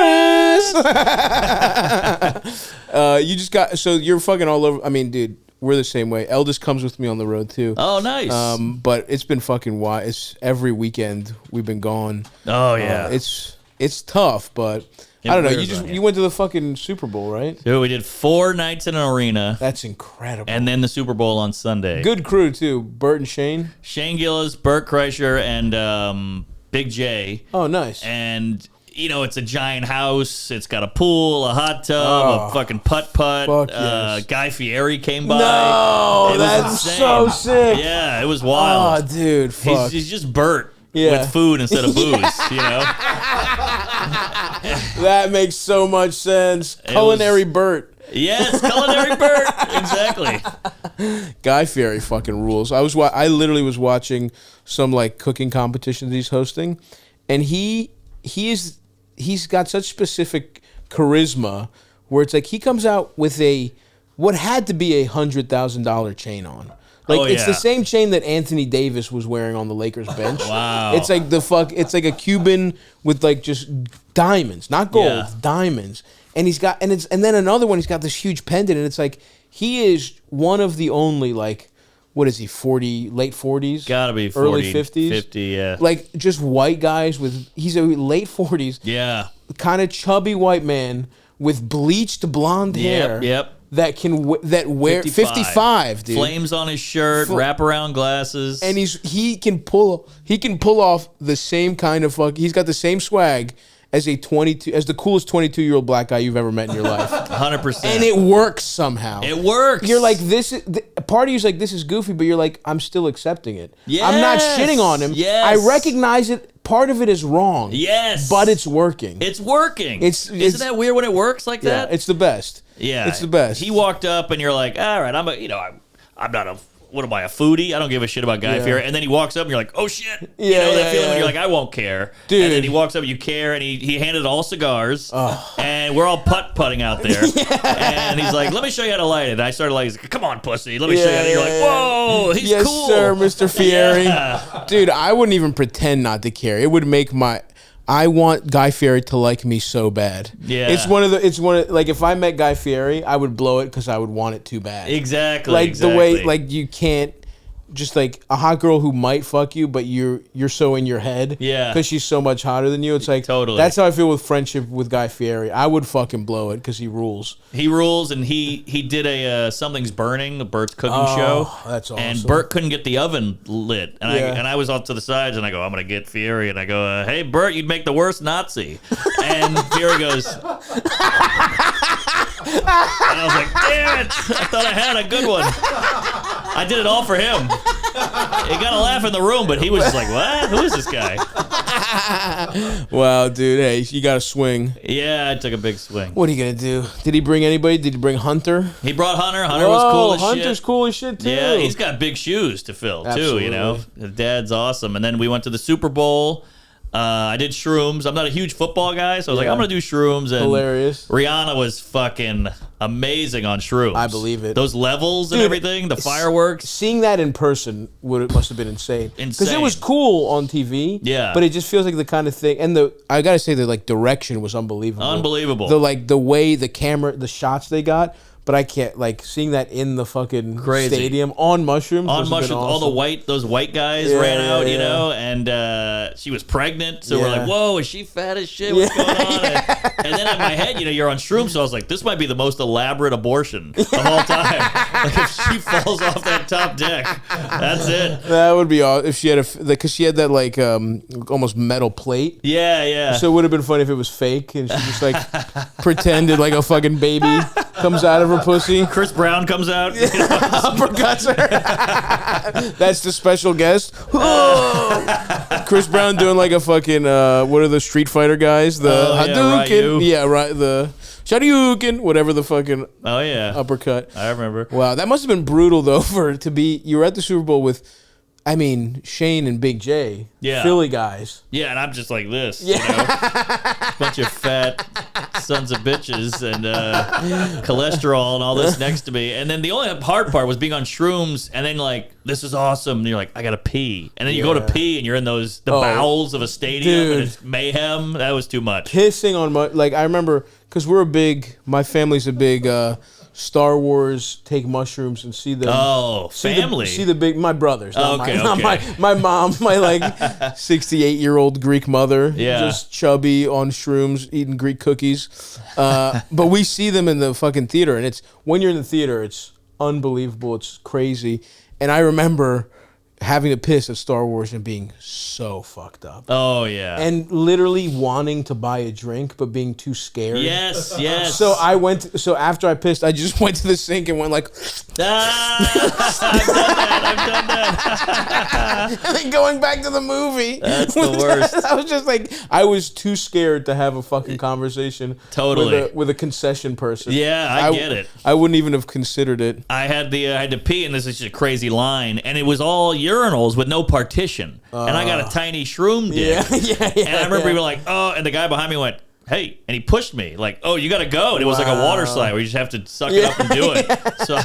ass. You just got, so you're fucking all over. I mean, dude, we're the same way. Eldis comes with me on the road too. Oh, nice. But it's been fucking wild. It's every weekend we've been gone. Oh yeah. It's tough, but I don't know. You went to the fucking Super Bowl, right? Dude, we did 4 nights in an arena. That's incredible. And then the Super Bowl on Sunday. Good crew too. Bert and Shane. Shane Gillis, Bert Kreischer, and Big J. Oh, nice. And you know, it's a giant house. It's got a pool, a hot tub, a fucking putt-putt. Fuck yes. Guy Fieri came by. No, that's so sick. Yeah, it was wild. Oh, dude, fuck. He's just Bert with food instead of booze, you know? That makes so much sense. Culinary Bert. Yes, Culinary Bert. Exactly. Guy Fieri fucking rules. I literally was watching some like cooking competitions he's hosting, and he's got such specific charisma where it's like he comes out with what had to be $100,000 chain on. Like it's the same chain that Anthony Davis was wearing on the Lakers bench. Wow. It's like it's like a Cuban with like just diamonds, not gold, diamonds. And and then another one, he's got this huge pendant, and it's like he is one of the only like, what is he, 40, late 40s? Gotta be 40, early 50s. 50, yeah. Like just white guys he's a late 40s. Yeah. Kind of chubby white man with bleached blonde hair. Yep. that wear 55, dude. Flames on his shirt, wraparound glasses, and he can pull off the same kind of he's got the same swag as the coolest 22-year-old black guy you've ever met in your life. 100%. And it works somehow. It works. You're like, part of you's like, this is goofy, but you're like, I'm still accepting it. Yes. I'm not shitting on him. Yes. I recognize it. Part of it is wrong. Yes. But it's working. It's working. Isn't that weird when it works like that? Yeah, it's the best. Yeah. It's the best. He walked up and you're like, all right, I'm not a what am I, a foodie? I don't give a shit about Guy Fieri. And then he walks up and you're like, oh shit. That feeling when you're like, I won't care. Dude. And then he walks up and you care, and he handed all cigars. Oh. And we're all putting out there. And he's like, let me show you how to light it. And I started like, come on, pussy. Let me show you. And you're like, whoa, he's cool. Yes, sir, Mr. Fieri. Dude, I wouldn't even pretend not to care. It would make I want Guy Fieri to like me so bad. Yeah, it's one of like if I met Guy Fieri, I would blow it because I would want it too bad. Exactly. Like the way you can't just like a hot girl who might fuck you, but you're so in your head. Yeah. Because she's so much hotter than you. It's like totally. That's how I feel with friendship with Guy Fieri. I would fucking blow it because he rules. He rules, and he did a Something's Burning, the Bert's cooking show. That's awesome. And Bert couldn't get the oven lit, and I was off to the sides, and I go, I'm gonna get Fieri, and I go, hey Bert, you'd make the worst Nazi. And Fieri goes. And I was like, damn it! I thought I had a good one. I did it all for him. He got a laugh in the room, but he was just like, what? Who is this guy? Wow, dude. Hey, you got to swing. Yeah, I took a big swing. What are you going to do? Did he bring anybody? Did he bring Hunter? He brought Hunter. Hunter was cool as shit. Hunter's cool as shit, too. Yeah, he's got big shoes to fill, too, you know? His dad's awesome. And then we went to the Super Bowl. I did shrooms. I'm not a huge football guy, so I was like, I'm going to do shrooms. And hilarious. Rihanna was fucking amazing on shrooms. I believe it. Those levels and everything, the fireworks. Seeing that in person must have been insane. Because it was cool on TV. Yeah. But it just feels like the kind of thing. And I got to say, the direction was unbelievable. Unbelievable. The way the camera, the shots they got. But I can't, seeing that in the fucking stadium on mushrooms. On mushrooms, awesome. Those white guys ran out, you know, and she was pregnant. So we're like, whoa, is she fat as shit? What's going on? And then in my head, you're on shrooms. So I was like, this might be the most elaborate abortion of all time. Like if she falls off that top deck, that's it. That would be awesome. If she had because she had that almost metal plate. Yeah, yeah. So it would have been funny if it was fake and she just pretended like a fucking baby comes out of her pussy. Chris Brown comes out. Uppercuts her. That's the special guest. Chris Brown doing like a fucking, what are the Street Fighter guys? The Hadouken. Yeah, right. The Shoryuken. Whatever the fucking uppercut. I remember. Wow, that must have been brutal though you were at the Super Bowl with, Shane and Big J. Yeah. Philly guys. Yeah, and I'm just like this. Yeah. Bunch of fat sons of bitches and cholesterol and all this next to me. And then the only hard part was being on shrooms and then this is awesome. And you're like, I gotta pee. And then you go to pee and you're in the bowels of a stadium and it's mayhem. That was too much. Pissing on I remember, because my family's a big Star Wars, take mushrooms and see them. Oh, family. My brothers. Not okay. My mom, my 68-year-old Greek mother. Yeah. Just chubby on shrooms, eating Greek cookies. But we see them in the fucking theater. And when you're in the theater, it's unbelievable. It's crazy. And I remember having to piss at Star Wars and being so fucked up. Oh, yeah. And literally wanting to buy a drink, but being too scared. Yes, yes. So after I pissed, I just went to the sink and went I've done that. And then going back to the movie. That's the worst. I was just I was too scared to have a fucking conversation with a concession person. Yeah, I get it. I wouldn't even have considered it. I had to pee, and this is just a crazy line, and it was all urinals with no partition, and I got a tiny shroom dick. Yeah. And I remember we were like, oh, and the guy behind me went, hey, and he pushed me oh, you got to go. And it was like a water slide where you just have to suck it up and do it. So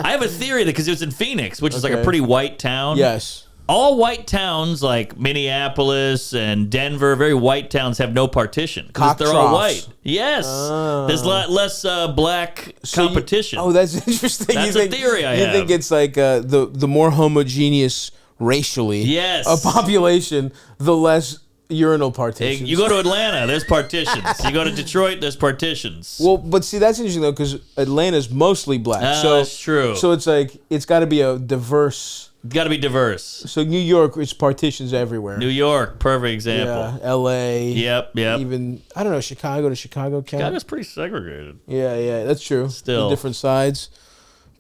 I have a theory that because it was in Phoenix, which is a pretty white town. Yes. All white towns like Minneapolis and Denver, very white towns, have no partition because they're all white. Yes. There's a lot less black competition. That's interesting. That's a theory I have. You think it's the more homogeneous racially a population, the less Urinal partitions. You go to Atlanta, there's partitions. You go to Detroit, there's partitions. Well, but see, that's interesting though, because Atlanta's mostly black. So that's true. So it's like it's got to be a diverse. Got to be diverse. So New York, it's partitions everywhere. New York, perfect example. Yeah, L.A. Yep. Even I don't know, Chicago to Chicago count. Chicago's pretty segregated. Yeah, that's true. Still. The different sides.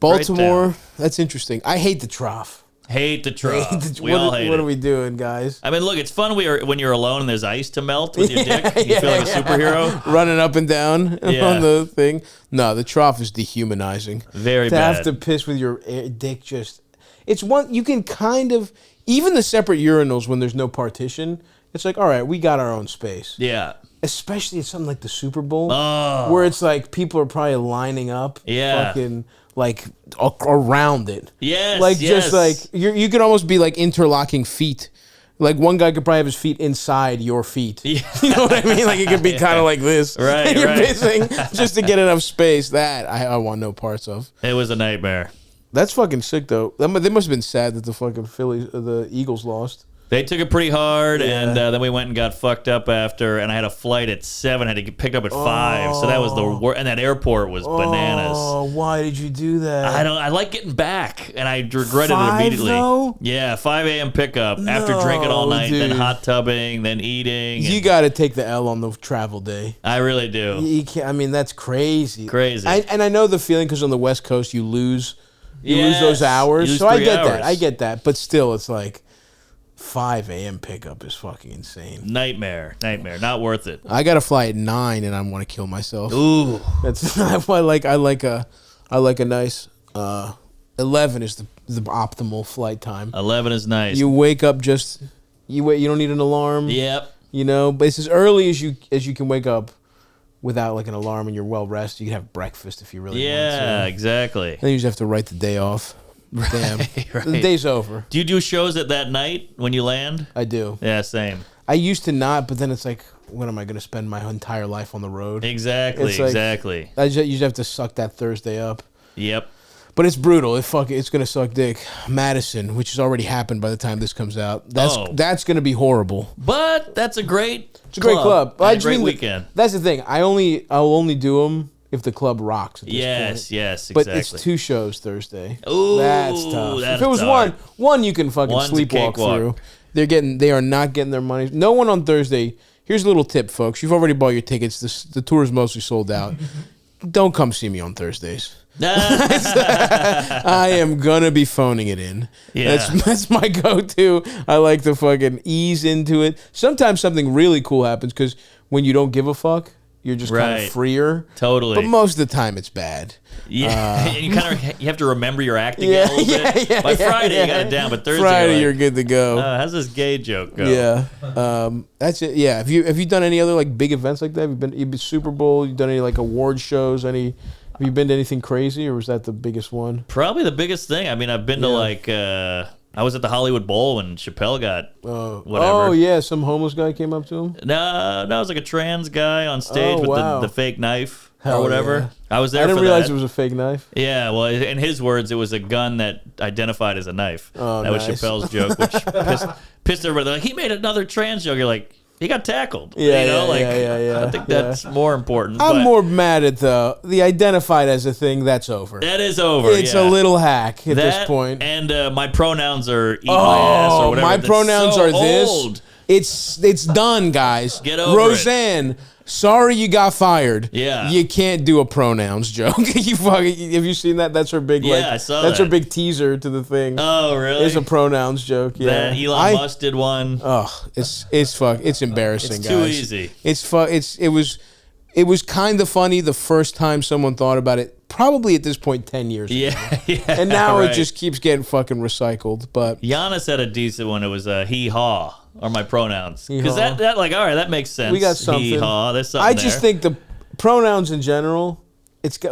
Baltimore, that's interesting. I hate the trough. Hate the trough. What are we doing, guys? I mean, look, it's fun when you're alone and there's ice to melt with your dick. You feel like a superhero. Running up and down on the thing. No, the trough is dehumanizing. Very to bad. To have to piss with your dick it's one, you can kind of, even the separate urinals when there's no partition, it's like, all right, we got our own space. Yeah. Especially at something like the Super Bowl, Oh. where it's like people are probably lining up. Yeah. Fucking like around it. Yes. Like yes. just like you could almost be like interlocking feet. Like one guy could probably have his feet inside your feet. Yeah. You know what I mean? Like it could be kind of like this. Right. And you're right. pissing just to get enough space. That I want no parts of. It was a nightmare. That's fucking sick though. They must have been sad that the fucking the Eagles lost. They took it pretty hard, Yeah. and then we went and got fucked up after, and I had a flight at 7, had to get picked up at 5, so that was the worst, and that airport was bananas. Oh, why did you do that? I like getting back, and I regretted 5 it immediately. though? Yeah, 5 a.m. pickup, after drinking all night, then dude. hot tubbing, then eating. You got to take the L on the travel day. I really do. You can't, I mean, that's crazy. Crazy. And I know the feeling because on the West Coast you lose Yes, those hours. you lose So I 3 get hours. that. I get that. But still, it's like 5 a.m. pickup is fucking insane. Nightmare. Not worth it. I got to fly at 9 and I want to kill myself. Ooh. That's I like a nice 11 is the optimal flight time. 11 is nice. You wake up you don't need an alarm. Yep. You know, but it's as early as you can wake up without like an alarm and you're well rested. You can have breakfast if you really want Yeah, to. exactly. Then you just have to write the day off. Damn. Right. The day's over. Do you do shows at that night when you land? I do. Yeah, same. I used to not, but then it's like, when am I going to spend my entire life on the road? Exactly, It's like- exactly. I just usually have to suck that Thursday up. Yep. But it's brutal. It's going to suck dick. Madison, which has already happened by the time this comes out. That's going to be horrible. But that's a great It's a great club. And I a just great mean weekend. That's the thing. I'll only do them if the club rocks at this point. Yes, But exactly. it's 2 shows Thursday. Ooh, That's tough. that's If it was hard. one you can fucking One's a sleepwalk cakewalk. through. They are not getting their money. No one on Thursday. Here's a little tip, folks. You've already bought your tickets. The tour is mostly sold out. Don't come see me on Thursdays. I am gonna be phoning it in. Yeah. That's my go-to. I like to fucking ease into it. Sometimes something really cool happens because when you don't give a fuck, you're just kind Right. of freer. Totally. But most of the time, it's bad. Yeah, and you have to remember your acting a little bit. By Friday, you got it down, but Thursday, Friday, you're you're like, good to go. how's this gay joke go? Yeah, that's it. Yeah, have you done any other like big events like that? You've been Super Bowl? You done any like award shows? Have you been to anything crazy, or was that the biggest one? Probably the biggest thing. I mean, I've been to like I was at the Hollywood Bowl when Chappelle got whatever. Oh yeah, some homeless guy came up to him. No, it was like a trans guy on stage Oh, with wow. the fake knife Hell or whatever. yeah. I was there I didn't for realize that. it was a fake knife. Yeah, well, in his words, it was a gun that identified as a knife. Oh, that was nice. Chappelle's joke, which pissed everybody. They're like, he made another trans joke. You're like, he got tackled. Yeah, you know, yeah, like, yeah. I think that's more important. I'm but more mad at the identified as a thing. That's over. That is over. It's yeah. a little hack at that, this point. And my pronouns are eat my ass or whatever. My That's pronouns so are this. old. It's done, guys. Get over Roseanne, sorry you got fired. Yeah. You can't do a pronouns joke. You fucking have you seen that? That's her big Yeah, I saw that's that. her big teaser to the thing. Oh, really? It's a pronouns joke. Yeah. That Elon Musk did one. Oh, it's embarrassing, It's guys. too easy. It was kind of funny the first time someone thought about it. Probably at this point 10 years ago. Yeah. And now right. it just keeps getting fucking recycled. But Giannis had a decent one. It was hee haw are my pronouns because Hee-haw. that like all right that makes sense. we got something. Hee haw. There's something I just there. think the pronouns in general,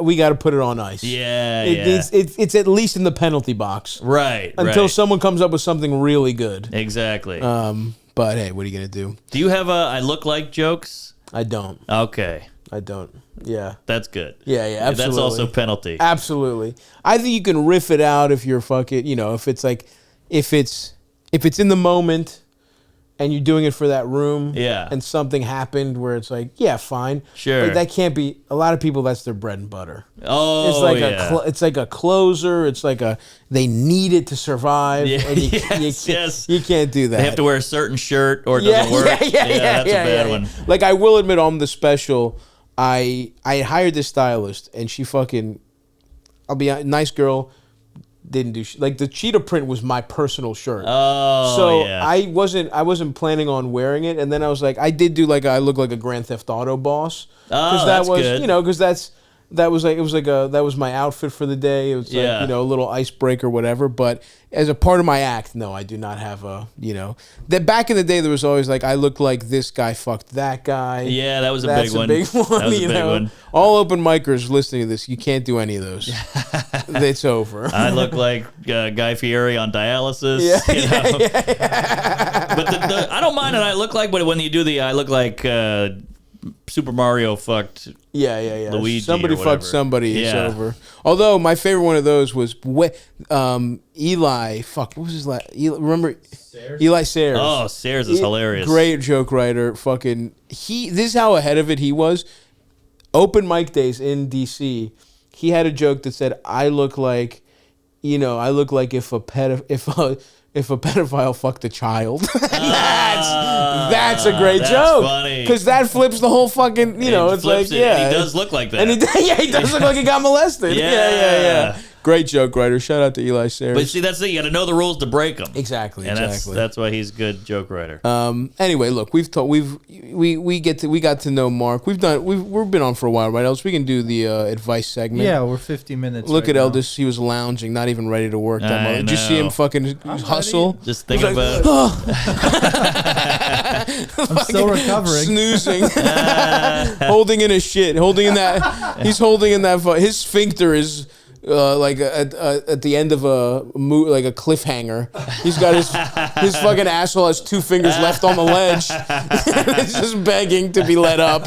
we got to put it on ice. Yeah, It's at least in the penalty box right. until right. someone comes up with something really good. Exactly. But hey, what are you gonna do? Do you have I look like jokes? I don't. Okay, I don't. Yeah. that's good. Yeah. Absolutely. That's also penalty. Absolutely. I think you can riff it out if you're fucking, if it's like, if it's in the moment and you're doing it for that room, Yeah. and something happened where it's like, yeah, fine. Sure. Like, that can't be, a lot of people, that's their bread and butter. Oh, It's like yeah. it's like a closer. It's like they need it to survive. Yeah, And yes. you can't do that. They have to wear a certain shirt or it doesn't work. That's a bad one. Like, I will admit, on the special, I hired this stylist, and she fucking, I'll be a nice girl, didn't do like the cheetah print was my personal shirt. Oh, so yeah. I wasn't planning on wearing it, and then I was like, I did do like I look like a Grand Theft Auto boss Oh, that that's was good. because that was my outfit for the day. It was like, a little icebreaker, whatever. But as a part of my act, no, I do not have a that back in the day there was always like I look like this guy fucked that guy. Yeah, that was a That's big one. That was a big one. All open micers listening to this, you can't do any of those. It's over. I look like Guy Fieri on dialysis. But I don't mind it. I look like, but when you do I look like Super Mario fucked. Yeah. Luigi somebody or whatever. fucked somebody. It's Yeah. over. Although my favorite one of those was Eli. Fuck, what was his last? Remember Eli Sayers? Oh, Sayers is hilarious. Great joke writer. Fucking this is how ahead of it he was. Open mic days in DC. He had a joke that said, "I look like, if a pedophile fucked a child." That's a great that's joke. funny. Because that flips the whole fucking, it's like, flips it, and he does look like that. And he does look like he got molested. Yeah. Great joke writer. Shout out to Eli Sayers. But see, that's it. You got to know the rules to break them. Exactly. And that's why he's a good joke writer. Anyway, look, we got to know Mark. We've been on for a while, right, Eldis? We can do the advice segment. Yeah, we're 50 minutes. Look right at now. Eldis. He was lounging, not even ready to work. That I much. Did you see him know. fucking hustle? Just thinking about I'm still recovering. Snoozing, holding in his shit, holding in that. He's holding in that. His sphincter is like at the end of like a cliffhanger. He's got his fucking asshole has 2 fingers left on the ledge. It's just begging to be let up.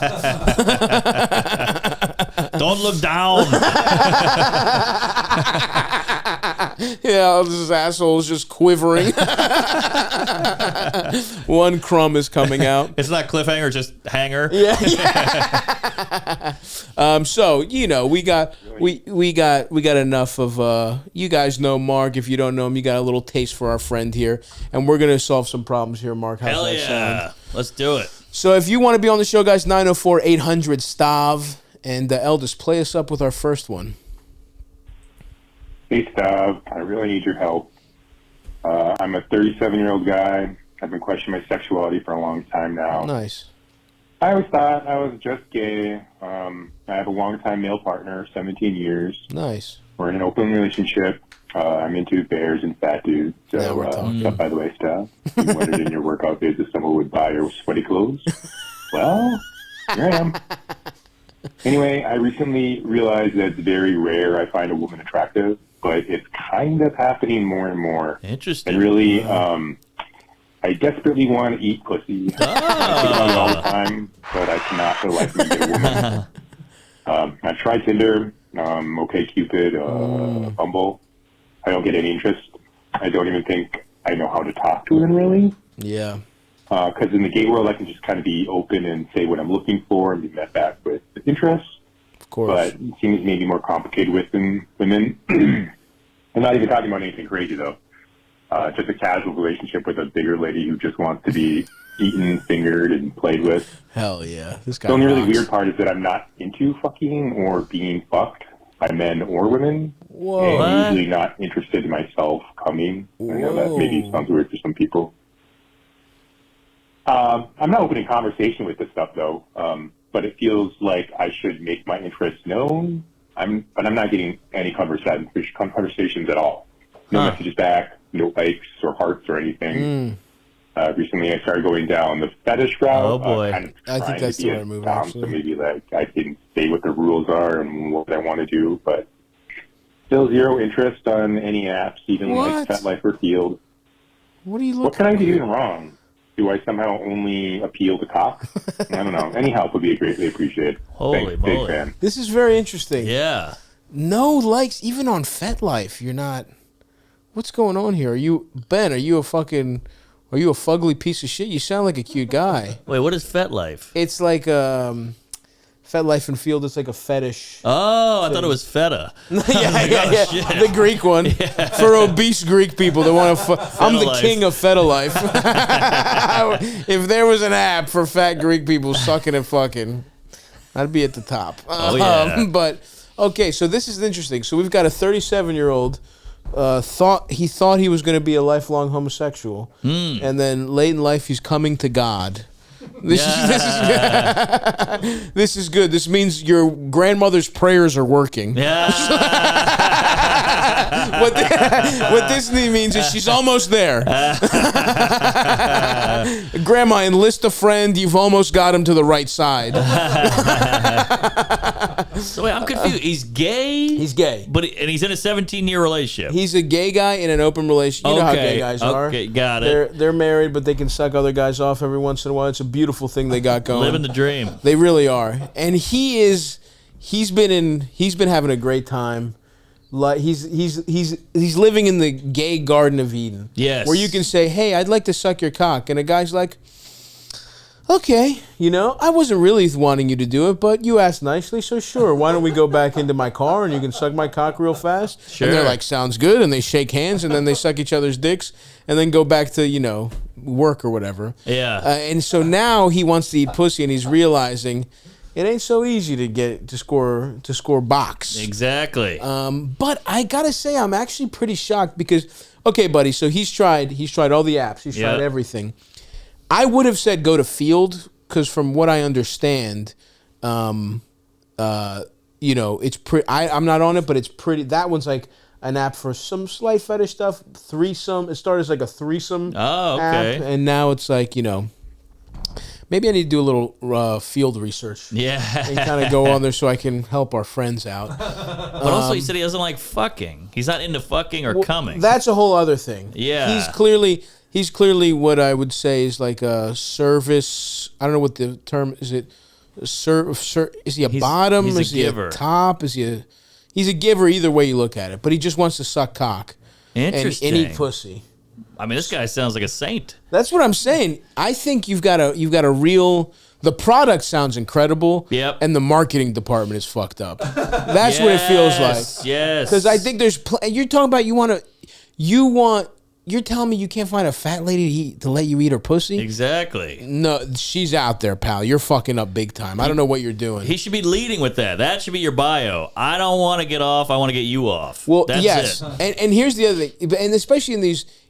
don't look down. Yeah, his asshole is just quivering. One crumb is coming out. It's not cliffhanger, just hanger. Yeah. So we got enough of you guys know Mark. If you don't know him, you got a little taste for our friend here, and we're gonna solve some problems here, Mark. How's Hell that yeah. sound? Let's do it. So if you want to be on the show, guys, 904-800 Stav, and Eldis, play us up with our first one. Hey, Stav, I really need your help. I'm a 37-year-old guy. I've been questioning my sexuality for a long time now. Nice. I always thought I was just gay. I have a long-time male partner, 17 years. Nice. We're in an open relationship. I'm into bears and fat dudes. So, Now we're talking. by the way, Stav, you wondered in your workout days if someone would buy your sweaty clothes. Well, here I am. Anyway, I recently realized that it's very rare I find a woman attractive, but it's kind of happening more and more. Interesting. And really, I desperately want to eat pussy. I think about it all the time, but I cannot for the life of me get a woman. I've tried Tinder, OkCupid, Bumble. I don't get any interest. I don't even think I know how to talk to them, really. Yeah. Because in the gay world, I can just kind of be open and say what I'm looking for and be met back with interest. Of course. But it seems maybe more complicated with women. I'm not even talking about anything crazy, though. Just a casual relationship with a bigger lady who just wants to be eaten, fingered, and played with. Hell yeah. This guy The only really rocks. weird part is that I'm not into fucking or being fucked by men or women. Whoa. And What? usually not interested in myself coming. I know that maybe sounds weird for some people. I'm not opening conversation with this stuff, though, but it feels like I should make my interests known. But I'm not getting any conversations at all. No messages back, no likes or hearts or anything. Recently, I started going down the fetish route. Oh, boy. Kind of I think trying that's to be the right a move, dom, actually. So maybe like I can say what the rules are and what I want to do, but still zero interest on any apps, even What? like FetLife or Field. What are you looking What can I be for? doing wrong? Do I somehow only appeal to cock? I don't know. Any help would be greatly appreciated. Holy Thanks, big moly. fan. This is very interesting. Yeah. No likes, even on FetLife. You're not. What's going on here? Are you a fucking? Are you a fugly piece of shit? You sound like a cute guy. Wait, what is FetLife? It's like FetLife and Field. It's like a fetish. Oh, I thought it was feta. yeah. Shit. The Greek one for obese Greek people that want to. I'm the Life. king of FetaLife. If there was an app for fat Greek people sucking and fucking, I'd be at the top. Oh yeah. But okay, so this is interesting. So we've got a 37-year-old. Thought he was going to be a lifelong homosexual, and then late in life he's coming to God. This is good. This means your grandmother's prayers are working. Yeah. What this means is she's almost there. Grandma, enlist a friend. You've almost got him to the right side. So wait, I'm confused. He's gay. He's gay, and he's in a 17-year relationship. He's a gay guy in an open relationship. You know how gay guys are. Okay, got it. They're married, but they can suck other guys off every once in a while. It's a beautiful thing they got going. Living the dream. They really are. And he's been having a great time. Like he's living in the gay Garden of Eden. Yes. Where you can say, "Hey, I'd like to suck your cock," and a guy's like, "Okay, I wasn't really wanting you to do it, but you asked nicely, so sure. Why don't we go back into my car and you can suck my cock real fast?" Sure. And they're like, "Sounds good," and they shake hands and then they suck each other's dicks and then go back to work or whatever. Yeah. And so now he wants to eat pussy and he's realizing it ain't so easy to score box. Exactly. But I gotta say I'm actually pretty shocked because okay, buddy, so he's tried all the apps, he's tried everything. I would have said go to Field because from what I understand, it's pretty. I'm not on it, but it's pretty. That one's like an app for some slight fetish stuff. Threesome. It started as like a threesome. Oh, okay. App, and now it's like maybe I need to do a little field research. Yeah. And kind of go on there so I can help our friends out. But also, he said he doesn't like fucking. He's not into fucking or coming. That's a whole other thing. Yeah. He's clearly what I would say is like a service. I don't know what the term is. Is he a bottom? He's a is he giver. A top? He's a giver either way you look at it. But he just wants to suck cock. Interesting. And eat pussy. I mean, this guy sounds like a saint. That's what I'm saying. I think you've got a real. The product sounds incredible. Yep. And the marketing department is fucked up. That's what it feels like. Yes. Because I think you're talking about you're telling me you can't find a fat lady to let you eat her pussy? Exactly. No, she's out there, pal. You're fucking up big time. I don't know what you're doing. He should be leading with that. That should be your bio. I don't want to get off. I want to get you off. Well, that's yes. it. And here's the other thing. And especially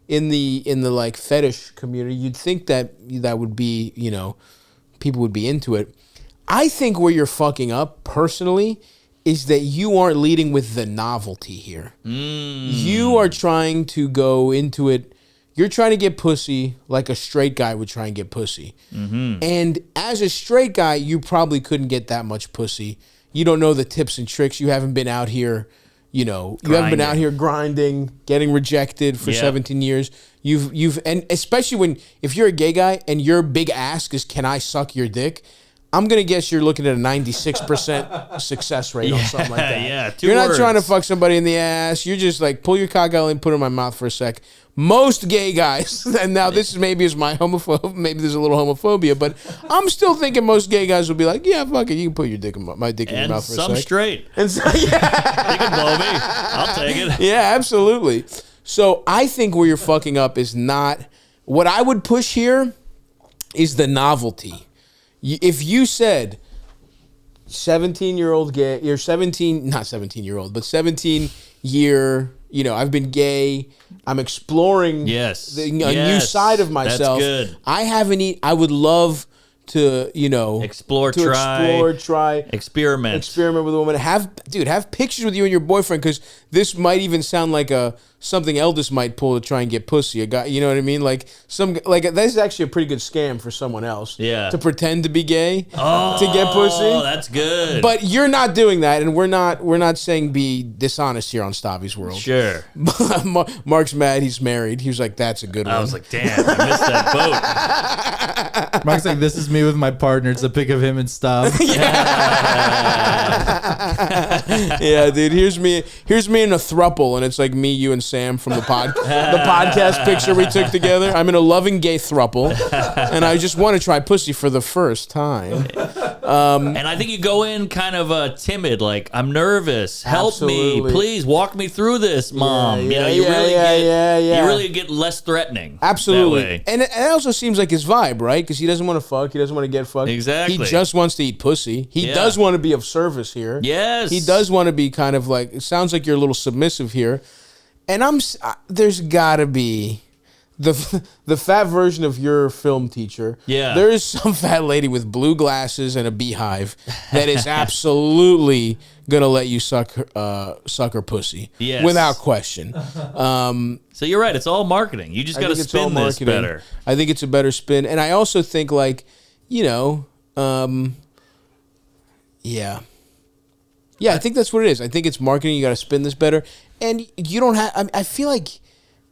in the like fetish community, you'd think that would be, people would be into it. I think where you're fucking up personally is that you aren't leading with the novelty here. You are trying to go into it. You're trying to get pussy like a straight guy would try and get pussy. Mm-hmm. And as a straight guy, you probably couldn't get that much pussy. You don't know the tips and tricks. You haven't been out here, you haven't been out here grinding, getting rejected for 17 years. And especially if you're a gay guy and your big ask is, can I suck your dick? I'm going to guess you're looking at a 96% success rate on something like that. Yeah, You're not trying to fuck somebody in the ass. You're just like, pull your cock out and put it in my mouth for a sec. Most gay guys, and now this is maybe my homophobe, maybe there's a little homophobia, but I'm still thinking most gay guys will be like, yeah, fuck it, you can put your dick in my dick in your mouth for a sec. And some straight. And so, yeah. You can blow me. I'll take it. Yeah, absolutely. So I think where you're fucking up is not, what I would push here is the novelty. If you said 17-year-old gay, you're 17, not 17-year-old, but 17-year, I've been gay. I'm exploring a new side of myself. That's good. I would love to, explore, try, experiment with a woman. Have pictures with you and your boyfriend, because this might even sound like something Eldis might pull to try and get pussy. A guy, you know what I mean? Like this is actually a pretty good scam for someone else. Yeah. To pretend to be gay to get pussy. Oh, that's good. But you're not doing that, and we're not saying be dishonest here on Stavvy's World. Sure. Mark's mad. He's married. He was like, "That's a good one." I was like, "Damn, I missed that boat." Mark's like, "This is me with my partner. It's a pic of him and Stav." Yeah, dude. Here's me in a throuple, and it's like me, you, and Sam from the podcast picture we took together. I'm in a loving gay throuple, and I just want to try pussy for the first time. And I think you go in kind of timid, like, I'm nervous. Help Absolutely. me. Please walk me through this, Mom. You really get less threatening. Absolutely. That way. And it also seems like his vibe, right? Because he doesn't want to fuck. He doesn't want to get fucked. Exactly. He just wants to eat pussy. He does want to be of service here. Yes. He does want to be kind of like, it sounds like you're a little submissive here. And there's got to be the fat version of your film teacher. Yeah. There is some fat lady with blue glasses and a beehive that is absolutely gonna let you suck her pussy. Yes. Without question. So you're right. It's all marketing. You just got to spin this better. I think it's a better spin. And I also think, like, you know, yeah, I think that's what it is. I think it's marketing. You got to spin this better. And you don't have, I feel like, you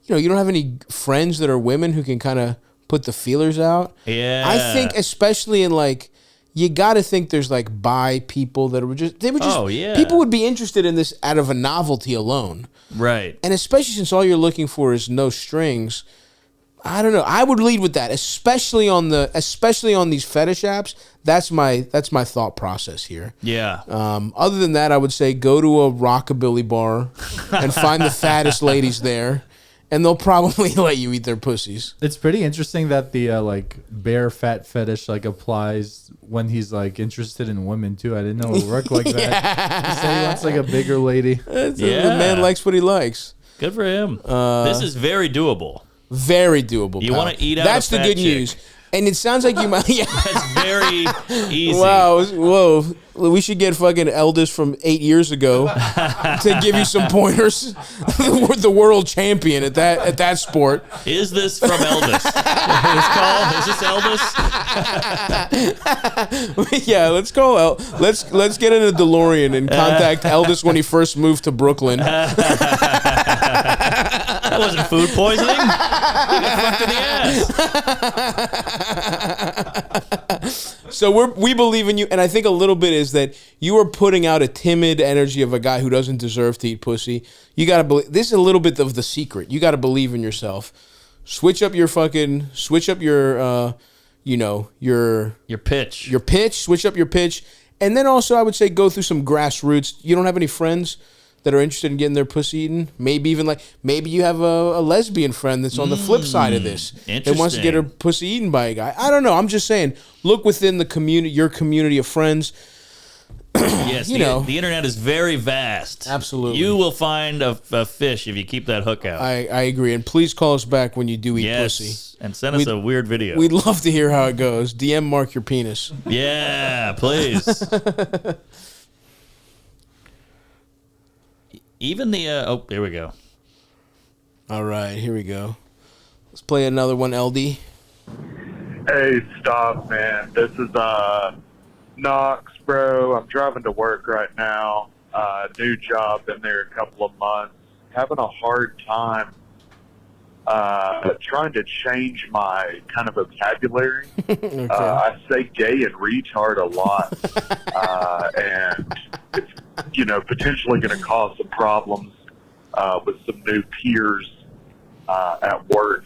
know, you don't have any friends that are women who can kind of put the feelers out. Yeah. I think especially in, like, you got to think there's, like, bi people that were just, people would be interested in this out of a novelty alone. Right. And especially since all you're looking for is no strings, I don't know. I would lead with that, especially on these fetish apps. That's my thought process here. Yeah. Other than that, I would say go to a rockabilly bar and find the fattest ladies there, and they'll probably let you eat their pussies. It's pretty interesting that the like bare fat fetish like applies when he's like interested in women too. I didn't know it would work like that. He said he wants like a bigger lady. The man likes what he likes. Good for him. This is very doable. Very doable. You want to eat out That's a the fat good chick. news. And it sounds like you might. Yeah. That's very easy. Wow. Whoa. We should get fucking Eldis from 8 years ago to give you some pointers. The world champion at that sport. Is this from Eldis? Is this Eldis? Yeah, let's call let's get in a DeLorean and contact Eldis when he first moved to Brooklyn. That wasn't food poisoning. You got fucked in the ass. So we believe in you, and I think a little bit is that you are putting out a timid energy of a guy who doesn't deserve to eat pussy. You gotta believe. This is a little bit of the secret. You gotta believe in yourself. Switch up your Your pitch. Switch up your pitch, and then also I would say go through some grassroots. You don't have any friends that are interested in getting their pussy eaten? Maybe you have a lesbian friend that's on the flip side of this that wants to get her pussy eaten by a guy. I don't know. I'm just saying, look within the community, your community of friends. Yes, the internet is very vast. Absolutely. You will find a fish if you keep that hook out. I agree. And please call us back when you do eat pussy. And send us a weird video. We'd love to hear how it goes. DM Mark your penis. Yeah, please. Even the there we go. All right, here we go. Let's play another one, LD. Hey, Stav, man. This is Knox, bro. I'm driving to work right now. New job, been there a couple of months. Having a hard time trying to change my kind of vocabulary. Okay. I say gay and retard a lot, and it's potentially going to cause some problems with some new peers at work.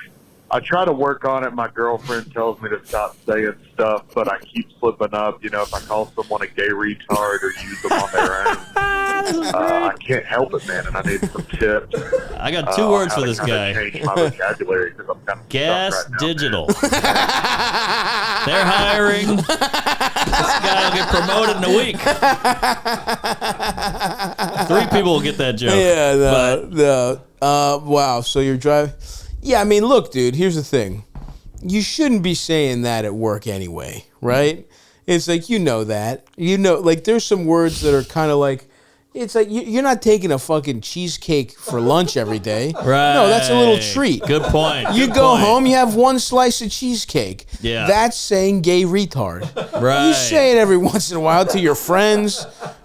I try to work on it. My girlfriend tells me to stop saying stuff, but I keep slipping up. If I call someone a gay retard or use them on their own, I can't help it, man, and I need some tips. I got two words for this guy. Change my vocabulary because I'm kind of Gas stuck right now, Digital. They're hiring. This guy will get promoted in a week. 3 people will get that joke. Yeah, wow. So you're driving. Yeah, I mean, look, dude, here's the thing. You shouldn't be saying that at work anyway, right? It's like, that. Like, there's some words that are kind of like, it's like you're not taking a fucking cheesecake for lunch every day. Right. No, that's a little treat. Good point. You go home, you have one slice of cheesecake. Yeah. That's saying gay retard. Right. You say it every once in a while to your friends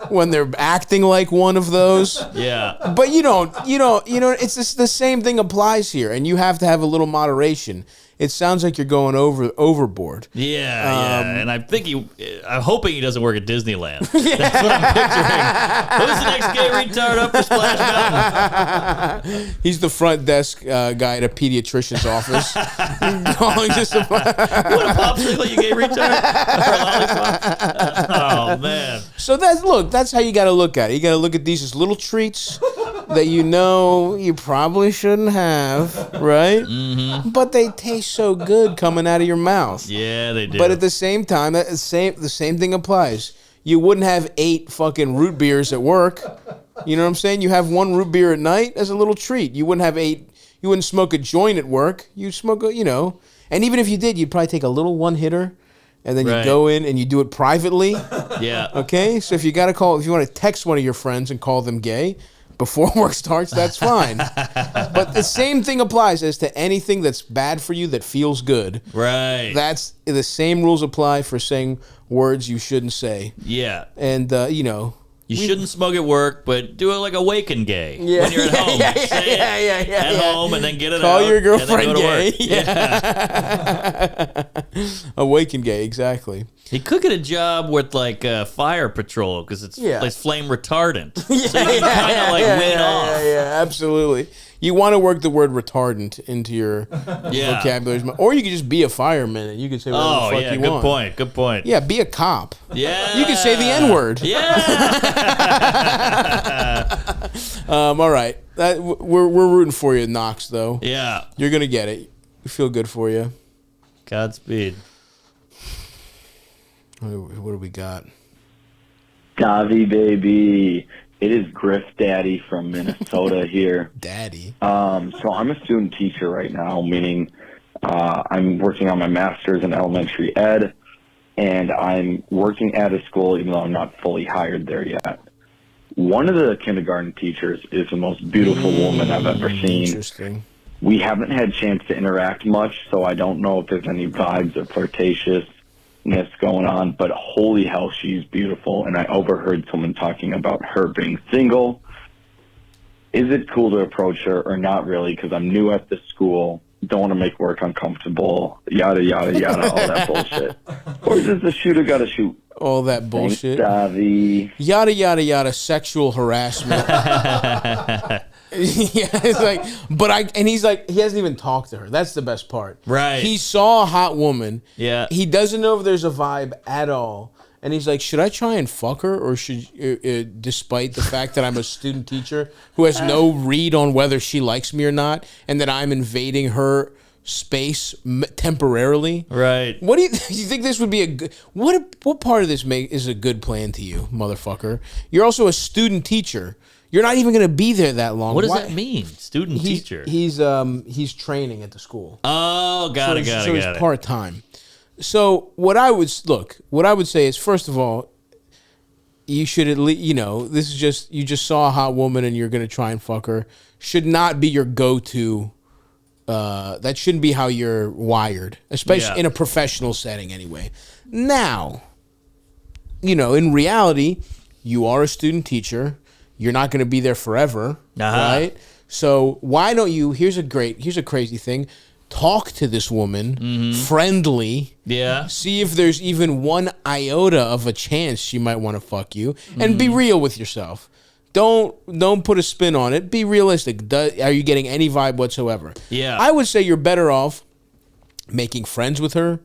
when they're acting like one of those. Yeah. But it's just the same thing applies here, and you have to have a little moderation. it sounds like you're going overboard. Yeah, and I'm hoping he doesn't work at Disneyland. That's what I'm picturing. Who's the next gay retard up for Splash Mountain? He's the front desk guy at a pediatrician's office. Calling just You want a popsicle, you gay retard? Or a lollipop? Oh man. So that's how you got to look at it. You got to look at these as little treats that you probably shouldn't have, right? Mm-hmm. But they taste so good coming out of your mouth. Yeah, they do. But at the same time, the same thing applies. You wouldn't have 8 fucking root beers at work. You know what I'm saying? You have 1 root beer at night as a little treat. You wouldn't have 8. You wouldn't smoke a joint at work. You'd smoke and even if you did, you'd probably take a little one hitter. And then you go in and you do it privately. Yeah. Okay? So if you want to text one of your friends and call them gay before work starts, that's fine. But the same thing applies as to anything that's bad for you that feels good. Right. That's the same rules apply for saying words you shouldn't say. Yeah. And, You shouldn't smoke at work, but do it like a waken gay when you're at home. Say it at home and then get it Call out. your girlfriend gay. Yeah. Awaken gay, exactly. He could get a job with like fire patrol because it's flame retardant. So you can kind of win off. Yeah, absolutely. You want to work the word retardant into your vocabulary. Or you could just be a fireman and you could say whatever the fuck you want. Good point. Yeah, be a cop. Yeah. You can say the N-word. Yeah. All right. We're rooting for you, Knox, though. Yeah. You're going to get it. We feel good for you. Godspeed. What do we got? Stavvy, baby. It is Griff Daddy from Minnesota here. Daddy. So I'm a student teacher right now, meaning I'm working on my master's in elementary ed, and I'm working at a school even though I'm not fully hired there yet. One of the kindergarten teachers is the most beautiful woman I've ever seen. Interesting. We haven't had a chance to interact much, so I don't know if there's any vibes of flirtatiousness going on, but holy hell, she's beautiful. And I overheard someone talking about her being single. Is it cool to approach her or not really? Because I'm new at this school, don't want to make work uncomfortable, yada, yada, yada, all that bullshit. Or does the shooter got to shoot? All that bullshit. Thanks, Stavvy. Yada, yada, yada, sexual harassment. Yeah, it's like, and he's like, he hasn't even talked to her. That's the best part. Right. He saw a hot woman. Yeah. He doesn't know if there's a vibe at all. And he's like, should I try and fuck her? Or should, despite the fact that I'm a student teacher who has no read on whether she likes me or not, and that I'm invading her space temporarily. Right. What do you think this would be a good, what part of this is a good plan to you, motherfucker? You're also a student teacher. You're not even going to be there that long. What does that mean? Student teacher. He's training at the school. Oh, got it. So he's part-time. So what I would say is, first of all, you should at least, this is just, you just saw a hot woman and you're going to try and fuck her. Should not be your go-to. That shouldn't be how you're wired, especially in a professional setting anyway. Now, in reality, you are a student teacher. You're not going to be there forever, right? So why don't you, here's a crazy thing. Talk to this woman, friendly. Yeah. See if there's even one iota of a chance she might want to fuck you. And be real with yourself. Don't put a spin on it. Be realistic. Are you getting any vibe whatsoever? Yeah. I would say you're better off making friends with her,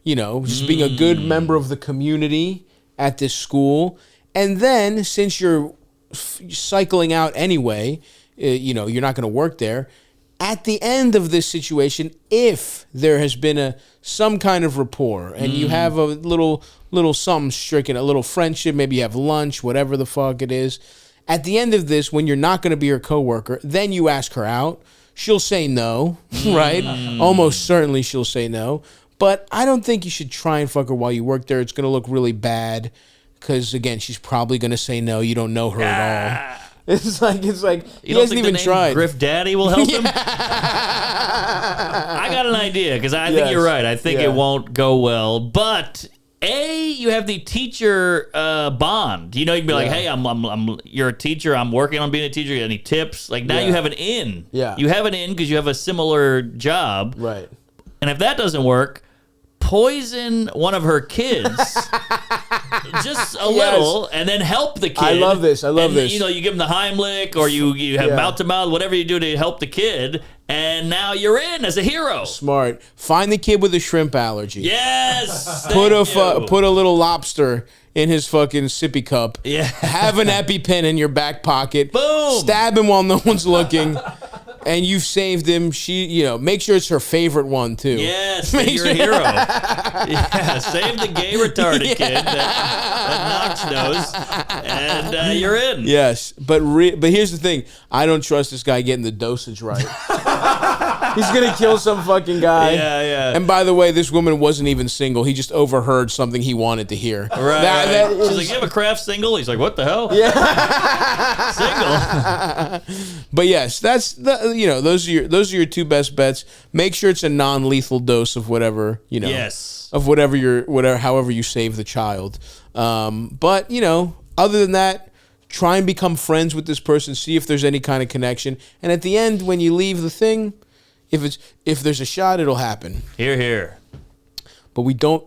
just being a good member of the community at this school. And then, since you're cycling out anyway, you're not going to work there. At the end of this situation, if there has been some kind of rapport and you have a little something stricken, a little friendship, maybe you have lunch, whatever the fuck it is. At the end of this, when you're not going to be her coworker, then you ask her out. She'll say no, right? Almost certainly she'll say no. But I don't think you should try and fuck her while you work there. It's going to look really bad because, again, she's probably going to say no. You don't know her at all. It's like he hasn't even tried. Griff Daddy will help him. I got an idea because I think you're right. I think it won't go well. But you have the teacher bond. You can be like, hey, you're a teacher. I'm working on being a teacher. Any tips? Like now you have an in. Yeah. You have an in because you have a similar job. Right. And if that doesn't work, poison one of her kids just a little, and then help the kid. I love this. this. You know, you give them the Heimlich, or you have mouth to mouth, whatever you do to help the kid, and now you're in as a hero. Smart. Find the kid with a shrimp allergy. Yes. Put a little lobster in his fucking sippy cup. Yeah. Have an EpiPen in your back pocket. Boom. Stab him while no one's looking. And you've saved him. Make sure it's her favorite one too. Yes, you're a hero. Yeah, save the gay retarded kid that Knox knows, and you're in. Yes, but here's the thing: I don't trust this guy getting the dosage right. He's gonna kill some fucking guy. Yeah. And by the way, this woman wasn't even single. He just overheard something he wanted to hear. Right. She's like, "You have a craft single?" He's like, "What the hell?" Yeah. Single. But yes, that's those are your two best bets. Make sure it's a non-lethal dose of whatever Yes. Of however you save the child. But other than that, try and become friends with this person. See if there's any kind of connection. And at the end, when you leave the thing, if there's a shot, it'll happen. Hear, hear. But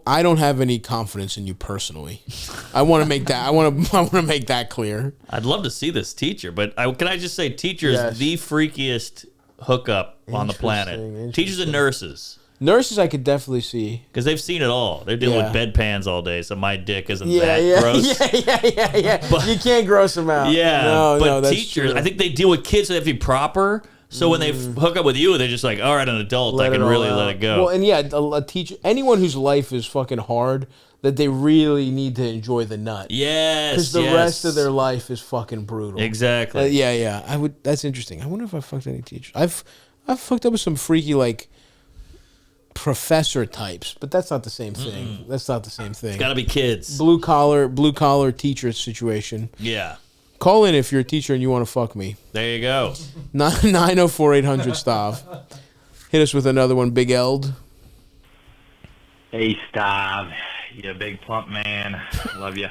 I don't have any confidence in you personally. I want to make that. I want to make that clear. I'd love to see this teacher, but can I just say, teacher is the freakiest hookup on the planet. Teachers and nurses. Nurses, I could definitely see because they've seen it all. They're dealing with bedpans all day, so my dick isn't that gross. Yeah. But, you can't gross them out. Yeah, but that's teachers, true. I think they deal with kids, so they have to be proper. So when they hook up with you, they're just like, all right, an adult, I can really let it go. Well, and a teacher, anyone whose life is fucking hard, that they really need to enjoy the nut. Yes, because the rest of their life is fucking brutal. Exactly. Yeah. That's interesting. I wonder if I fucked any teachers. I've fucked up with some freaky professor types, but that's not the same thing. That's not the same thing. It's got to be kids. Blue collar teacher situation. Yeah. Call in if you're a teacher and you want to fuck me. There you go. 904-800 Stav. Hit us with another one, Big Eld. Hey, Stav. You big plump man. Love you.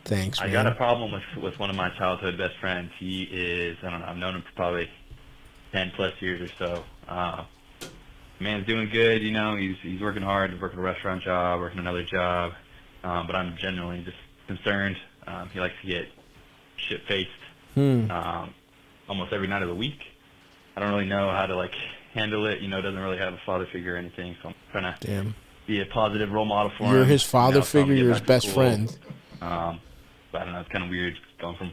Thanks, man. I got a problem with one of my childhood best friends. He is, I don't know, I've known him for probably 10 plus years or so. Man's doing good, he's working hard, working a restaurant job, working another job. But I'm genuinely just concerned. He likes to get shit-faced almost every night of the week. I don't really know how to handle it. Doesn't really have a father figure or anything, so I'm trying to be a positive role model for him. You're his father figure. You're his best friend. But I don't know. It's kind of weird going from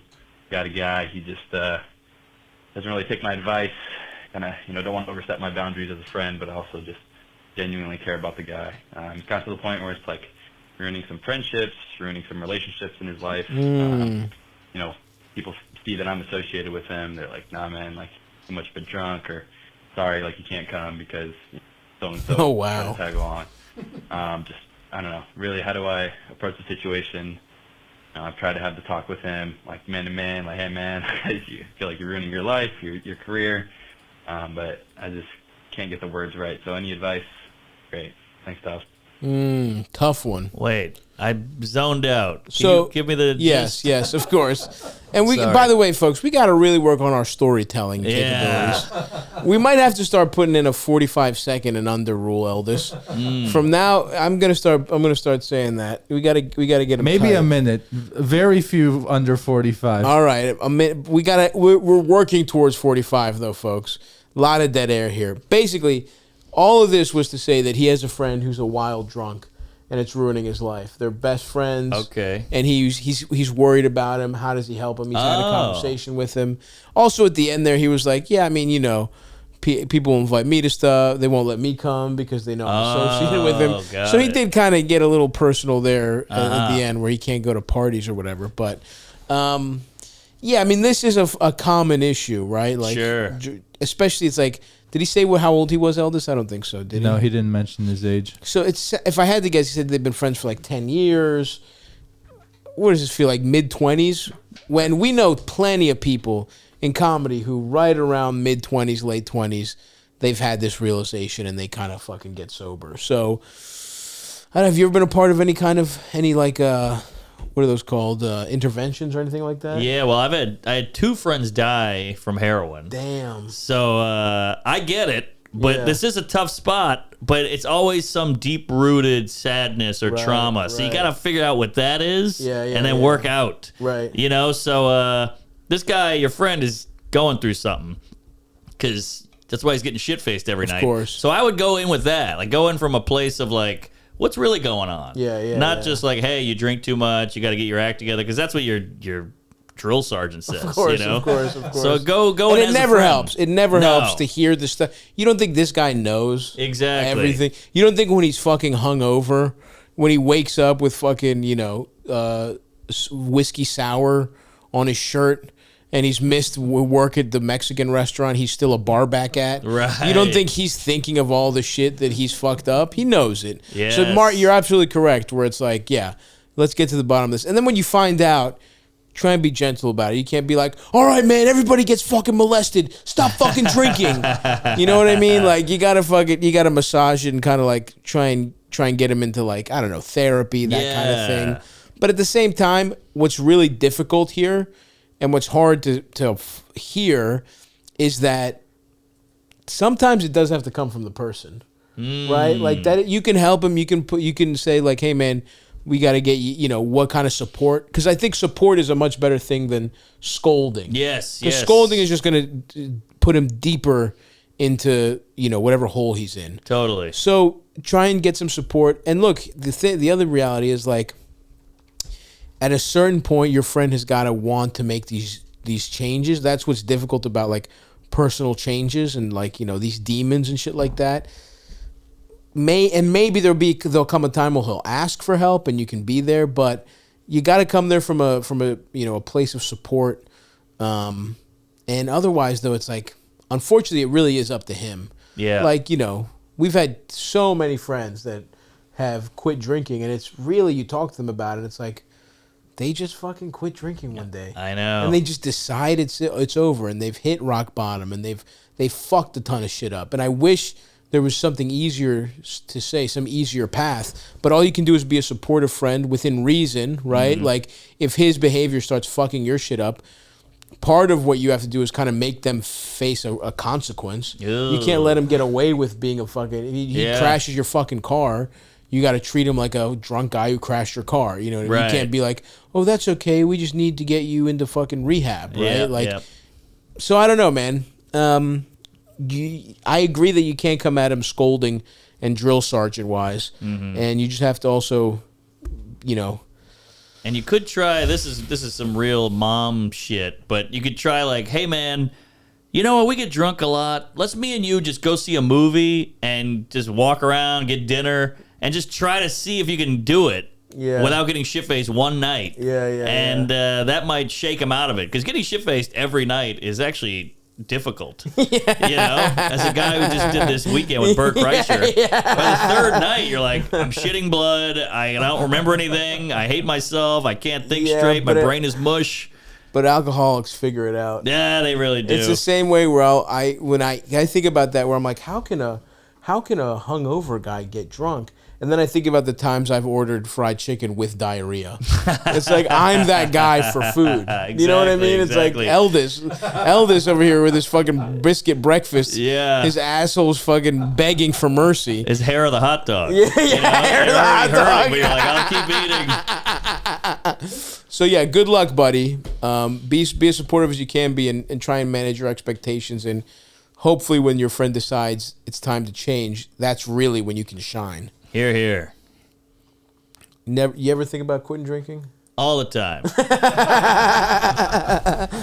guy to guy. He just doesn't really take my advice. Kind of don't want to overstep my boundaries as a friend, but I also just genuinely care about the guy. It's got to the point where it's ruining some friendships, ruining some relationships in his life. People see that I'm associated with him. They're like, nah, man, too much of a drunk, or sorry, you can't come because so-and-so. Oh, wow. Tag along. I don't know. Really, how do I approach the situation? I've tried to have the talk with him, man to man, hey, man, you feel like you're ruining your life, your career, but I just can't get the words right. So any advice? Great. Thanks, Stav. Tough one. Wait, I zoned out. Can So you give me the yes, of course. And by the way, folks, we got to really work on our storytelling capabilities. We might have to start putting in a 45-second and under rule, Eldis. From now, I'm gonna start saying that. We gotta get maybe a minute. Very few under 45. All right, a minute. We're working towards 45 though, folks. A lot of dead air here. Basically, all of this was to say that he has a friend who's a wild drunk, and it's ruining his life. They're best friends. Okay. And he's worried about him. How does he help him? He's had a conversation with him. Also, at the end there, he was like, yeah, people invite me to stuff. They won't let me come because they know I'm associated with him. So he did kind of get a little personal there at the end where he can't go to parties or whatever. But, this is a common issue, right? Sure. Especially, it's did he say how old he was, Eldis? I don't think so, did he? No, he didn't mention his age. So if I had to guess, he said they've been friends for 10 years. What does this feel like, mid-20s? When we know plenty of people in comedy who right around mid-20s, late 20s, they've had this realization and they kind of fucking get sober. So, I don't know, have you ever been a part of any what are those called, interventions or anything like that? Yeah, well, I had two friends die from heroin. Damn. So I get it, But Yeah. this is a tough spot, but it's always some deep-rooted sadness or Right, trauma. So you right. got to figure out what that is Yeah, and then yeah. work out. Right. You know, so this guy, your friend, is going through something because that's why he's getting shit-faced every night. Of course. So I would go in with that. Like, go in from a place of, like, what's really going on? Yeah, yeah, Not yeah. just like, hey, you drink too much, you got to get your act together, because that's what your drill sergeant says. Of course, you know? of course, of course. So go And in it as a never friend. helps. It never No. helps to hear this stuff. You don't think this guy knows Exactly. everything? You don't think when he's fucking hungover, when he wakes up with fucking, whiskey sour on his shirt, and he's missed work at the Mexican restaurant he's still a bar back at. Right. You don't think he's thinking of all the shit that he's fucked up? He knows it. Yes. So, Mark, you're absolutely correct, where it's like, yeah, let's get to the bottom of this. And then when you find out, try and be gentle about it. You can't be like, all right, man, everybody gets fucking molested. Stop fucking drinking. You know what I mean? Like, you gotta massage it and kind of like try and get him into, like, I don't know, therapy, that kind of thing. But at the same time, what's really difficult here and what's hard to hear is that sometimes it does have to come from the person, right? Like that, you can help him. You can say like, hey man, we got to get you, what kind of support? Because I think support is a much better thing than scolding. Yes, Because yes. scolding is just going to put him deeper into, whatever hole he's in. Totally. So try and get some support. And look, the other reality is like, at a certain point, your friend has got to want to make these changes. That's what's difficult about like personal changes and like these demons and shit like that. Maybe there'll come a time where he'll ask for help and you can be there, but you got to come there from a a place of support. And otherwise, though, it's like, unfortunately, it really is up to him. Yeah. Like, we've had so many friends that have quit drinking, and it's really, you talk to them about it, it's like, they just fucking quit drinking one day. I know. And they just decide it's over, and they've hit rock bottom, and they've fucked a ton of shit up. And I wish there was something easier to say, some easier path. But all you can do is be a supportive friend within reason, right? Mm-hmm. Like, if his behavior starts fucking your shit up, part of what you have to do is kind of make them face a consequence. Ew. You can't let him get away with being a fucking... He crashes your fucking car. You got to treat him like a drunk guy who crashed your car. You know what I mean? Right. You can't be like, oh, that's okay. We just need to get you into fucking rehab, right? So I don't know, man. I agree that you can't come at him scolding and drill sergeant wise, and you just have to also, And you could try, this is some real mom shit, but you could try like, hey man, you know what, we get drunk a lot. Let's me and you just go see a movie and just walk around, get dinner, and just try to see if you can do it without getting shit-faced one night. And that might shake him out of it, because getting shit-faced every night is actually difficult. As a guy who just did this weekend with Bert Kreischer. By the third night, you're like, I'm shitting blood. I don't remember anything. I hate myself. I can't think straight. My brain is mush. But alcoholics figure it out. Yeah, they really do. It's the same way where when I think about that, where I'm like, how can a hungover guy get drunk? And then I think about the times I've ordered fried chicken with diarrhea. It's like, I'm that guy for food. You know what I mean? Exactly. It's like Eldis over here with his fucking biscuit breakfast. Yeah. His asshole's fucking begging for mercy. His hair of the hot dog. Hair of the hot dog. But you're like, I'll keep eating. So yeah, good luck, buddy. Be as supportive as you can be, and try and manage your expectations. And hopefully, when your friend decides it's time to change, that's really when you can shine. Here, here. You ever think about quitting drinking? All the time.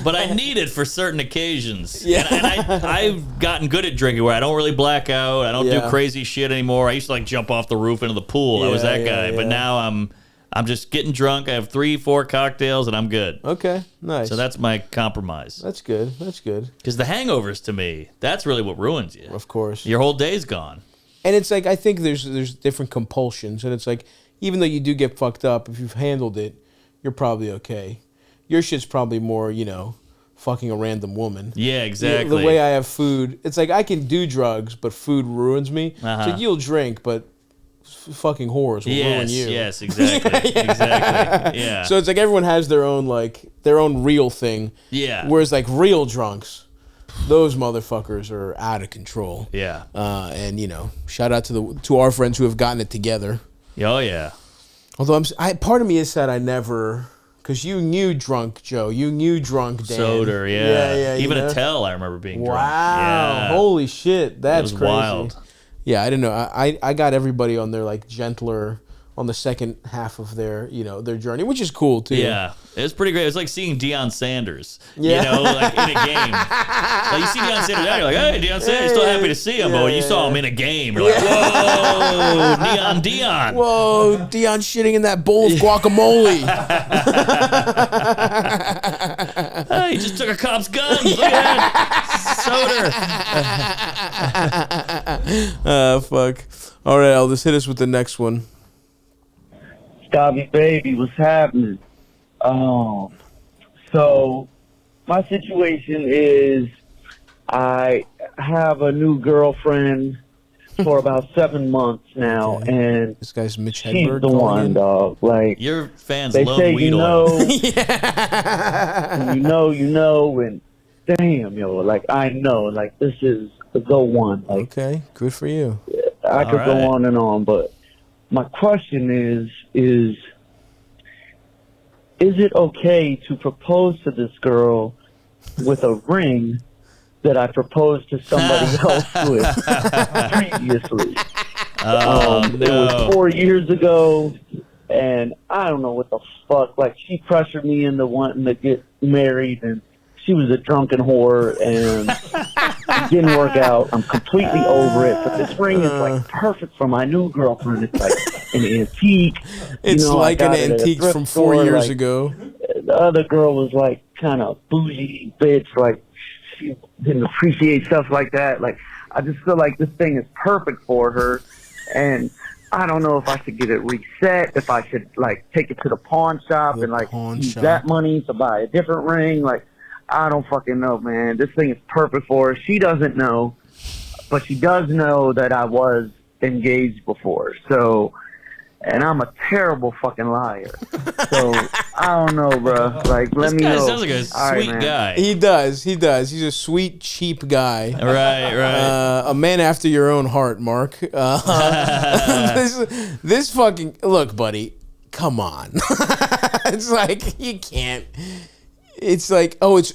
But I need it for certain occasions. Yeah. And I've gotten good at drinking where I don't really black out. I don't do Yeah. crazy shit anymore. I used to like jump off the roof into the pool. I was Yeah, that yeah, guy. But yeah. now I'm just getting drunk. I have 3-4 cocktails and I'm good. Okay, nice. So that's my compromise. That's good. That's good. Because the hangovers, to me, that's really what ruins you. Of course. Your whole day's gone. And it's like, I think there's different compulsions, and it's like, even though you do get fucked up, if you've handled it, you're probably okay. Your shit's probably more, fucking a random woman. Yeah, exactly. The way I have food, it's like I can do drugs, but food ruins me. Uh-huh. So you'll drink, but fucking whores will ruin you. Yes, exactly. Exactly. Yeah. So it's like everyone has their own real thing. Yeah. Whereas like real drunks, those motherfuckers are out of control. Yeah. And you know, shout out to our friends who have gotten it together. Oh yeah. Although part of me is sad I never, because you knew drunk Joe, you knew drunk Dan. Soder, yeah. Even you know? Attell, I remember being drunk. Wow, Yeah. holy shit, that's It was crazy. wild. Yeah, I didn't know. I got everybody on their like gentler on the second half of their their journey, which is cool too. Yeah, it was pretty great. It was like seeing Deion Sanders, Yeah. you know, like in a game. Like you see Deion Sanders now, you're like, hey, Deion Sanders, still happy to see him. But when you saw him in a game, you're like, whoa, Deion. Whoa, Deion shitting in that bowl of guacamole. Hey, he just took a cop's gun. Look at that. Soder. Fuck. All right, Eldis, hit us with the next one. Stavvy baby, what's happening? So my situation is I have a new girlfriend for about 7 months now, and This guy's Mitch she's Hedberg. the one, dog. Like, Your fans they love say weed you oil. know, you know, and damn, yo, like I know, like this is the one. Like, Okay, good for you. I could All go right. on and on, but my question is it okay to propose to this girl with a ring that I proposed to somebody else with previously? It was 4 years ago, and I don't know what the fuck. Like, she pressured me into wanting to get married, and she was a drunken whore, and it didn't work out. I'm completely over it. But this ring is like perfect for my new girlfriend. It's like an antique. It's You know, I like an got it at a antique thrift from 4 store, years like, ago. The other girl was like kind of bougie bitch. Like, she didn't appreciate stuff like that. Like, I just feel like this thing is perfect for her, and I don't know if I should get it reset, if I should like take it to the pawn shop and like use that money to buy a different ring. Like, I don't fucking know, man. This thing is perfect for her. She doesn't know, but she does know that I was engaged before. So, and I'm a terrible fucking liar. So, I don't know, bro. Like, let This me guy know. sounds like a All right, sweet man. guy. He does. He's a sweet, cheap guy. Right. A man after your own heart, Mark. This fucking look, buddy. Come on. It's like you can't. It's like, oh, is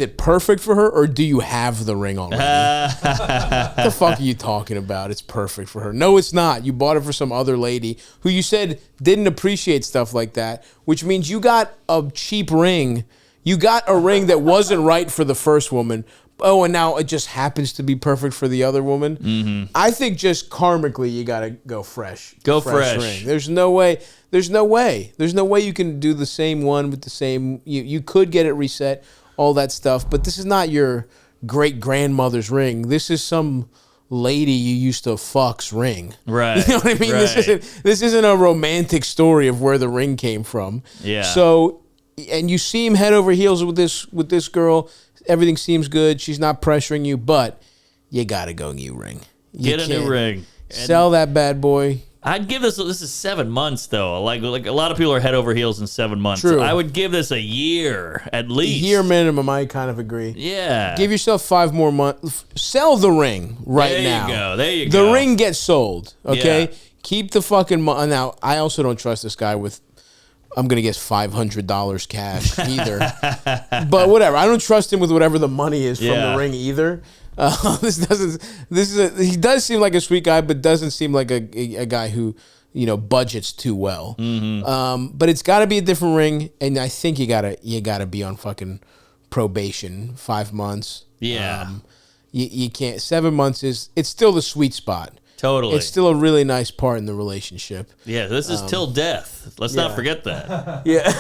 it perfect for her, or do you have the ring already? What the fuck are you talking about? It's perfect for her. No, it's not. You bought it for some other lady who you said didn't appreciate stuff like that, which means you got a cheap ring. You got a ring that wasn't right for the first woman. Oh, and now it just happens to be perfect for the other woman. Mm-hmm. I think just karmically, you got to go fresh. Go fresh. Ring. There's no way you can do the same one with the same. You could get it reset, all that stuff, but this is not your great grandmother's ring. This is some lady you used to fuck's ring. Right. You know what I mean? Right. This isn't a romantic story of where the ring came from. Yeah. So, and you seem head over heels with this girl. Everything seems good. She's not pressuring you, but you gotta go new ring. Get a new ring. Sell that bad boy. I'd give this is 7 months though. Like a lot of people are head over heels in 7 months. True. I would give this a year at least. A year minimum, I kind of agree. Yeah. Give yourself 5 more months. Sell the ring right now. There you go. The ring gets sold, okay? Yeah. Keep the fucking money. Now, I also don't trust this guy with, I'm going to guess $500 cash either. But whatever. I don't trust him with whatever the money is from the ring either. He does seem like a sweet guy, but doesn't seem like a guy who, budgets too well. Mm-hmm. But it's got to be a different ring, and I think you gotta be on fucking probation, 5 months. Yeah. You can't. 7 months it's still the sweet spot. Totally. It's still a really nice part in the relationship. Yeah, this is till death. Let's not forget that. Yeah.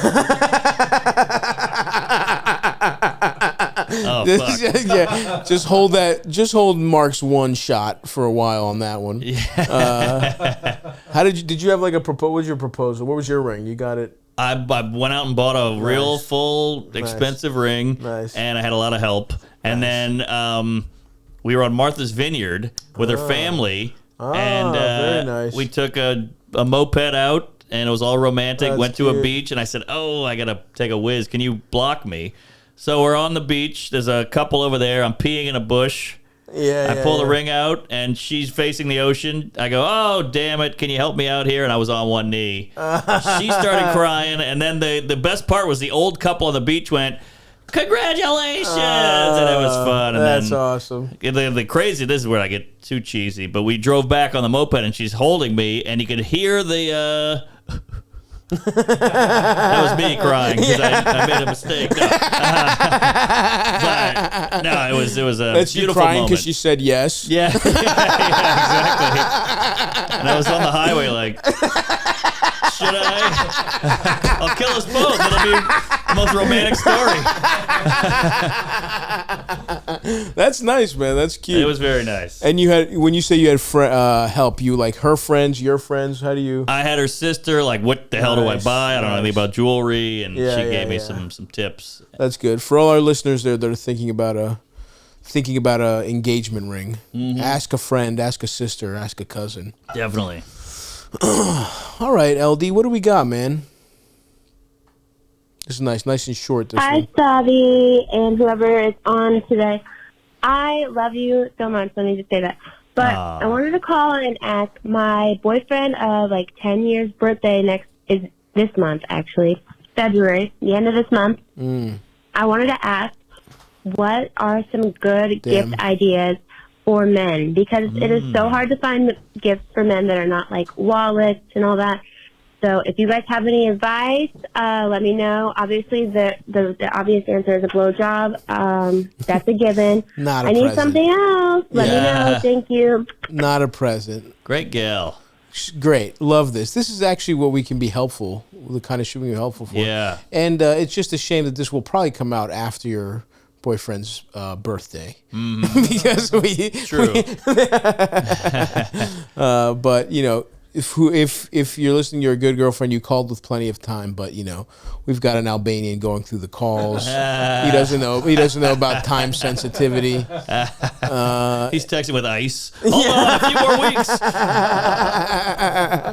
Oh, fuck. Just hold that. Just hold Mark's one shot for a while on that one. Yeah. How did you have like a proposal? What was your proposal? What was your ring? You got it. I went out and bought a real full expensive ring, and I had a lot of help. And then we were on Martha's Vineyard with her family, and very nice. we took a moped out, and it was all romantic. That's Went to a cute. beach, and I said, "Oh, I gotta take a whiz. Can you block me?" So we're on the beach. There's a couple over there. I'm peeing in a bush. Yeah. I pull the ring out, and she's facing the ocean. I go, oh, damn it. Can you help me out here? And I was on one knee. She started crying, and then the best part was the old couple on the beach went, congratulations! And it was fun. And That's then, awesome. The crazy, this is where I get too cheesy, but we drove back on the moped, and she's holding me, and you could hear the... that was me crying because I made a mistake. No. But no, it was a That's you beautiful crying moment. because she said yes. Yeah, exactly. And I was on the highway like, should I? I'll kill us both. It'll be the most romantic story. That's nice, man. That's cute. It was very nice. And you had, when you say you had help, you like her friends, your friends. How do you? I had her sister. Like, what the hell do I Nice, buy? I don't know anything about jewelry, and Yeah, she yeah, gave me yeah. some tips. That's good for all our listeners there that are thinking about a engagement ring. Ask a friend, ask a sister, ask a cousin. Definitely. All right, LD, what do we got, man? This is nice and short. This Hi, one. Stavvy, and whoever is on today. I love you so much. Let me just say that. But I wanted to call and ask my boyfriend of 10 years birthday is this month, actually, February, the end of this month. I wanted to ask, what are some good gift ideas for men? Because it is so hard to find gifts for men that are not like wallets and all that. So if you guys have any advice, let me know. Obviously, the obvious answer is a blowjob. That's a given. Not a I need present. something else. Let me know. Thank you. Not a present. Great gal. Great. Love this. This is actually what we can be helpful, the kind of shit we can be helpful for. Yeah. And it's just a shame that this will probably come out after your boyfriend's birthday. Because True. but, you know, if you're listening, you're a good girlfriend, you called with plenty of time, but you know, we've got an Albanian going through the calls. He doesn't know about time sensitivity. He's texting with ice. Hold on, a few more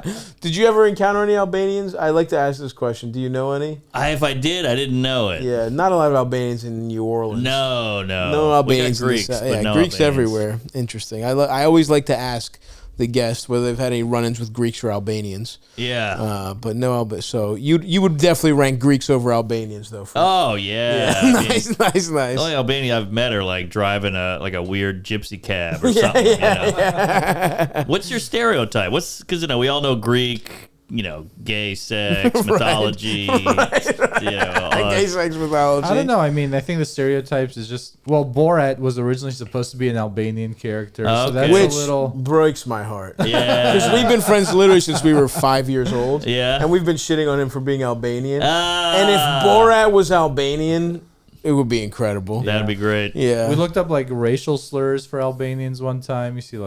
weeks. Did you ever encounter any Albanians? I like to ask this question. Do you know any? If I did, I didn't know it. Yeah, not a lot of Albanians in New Orleans. No. No Albanians. We got Greeks, in but no Greeks Albanians. everywhere. Interesting. I always like to ask the guests whether they've had any run-ins with Greeks or Albanians. Yeah. But no, so you would definitely rank Greeks over Albanians, though. Oh yeah. I mean, nice. the only Albanian I've met are like driving a weird gypsy cab or something. Yeah. What's your stereotype? Because we all know Greek. Gay sex, mythology. Gay sex mythology. I don't know. I mean, I think the stereotypes is just Borat was originally supposed to be an Albanian character, so that's Which a little breaks my heart. Yeah, because we've been friends literally since we were 5 years old. Yeah, and we've been shitting on him for being Albanian. And if Borat was Albanian, it would be incredible. That'd be great. Yeah, we looked up racial slurs for Albanians one time. You see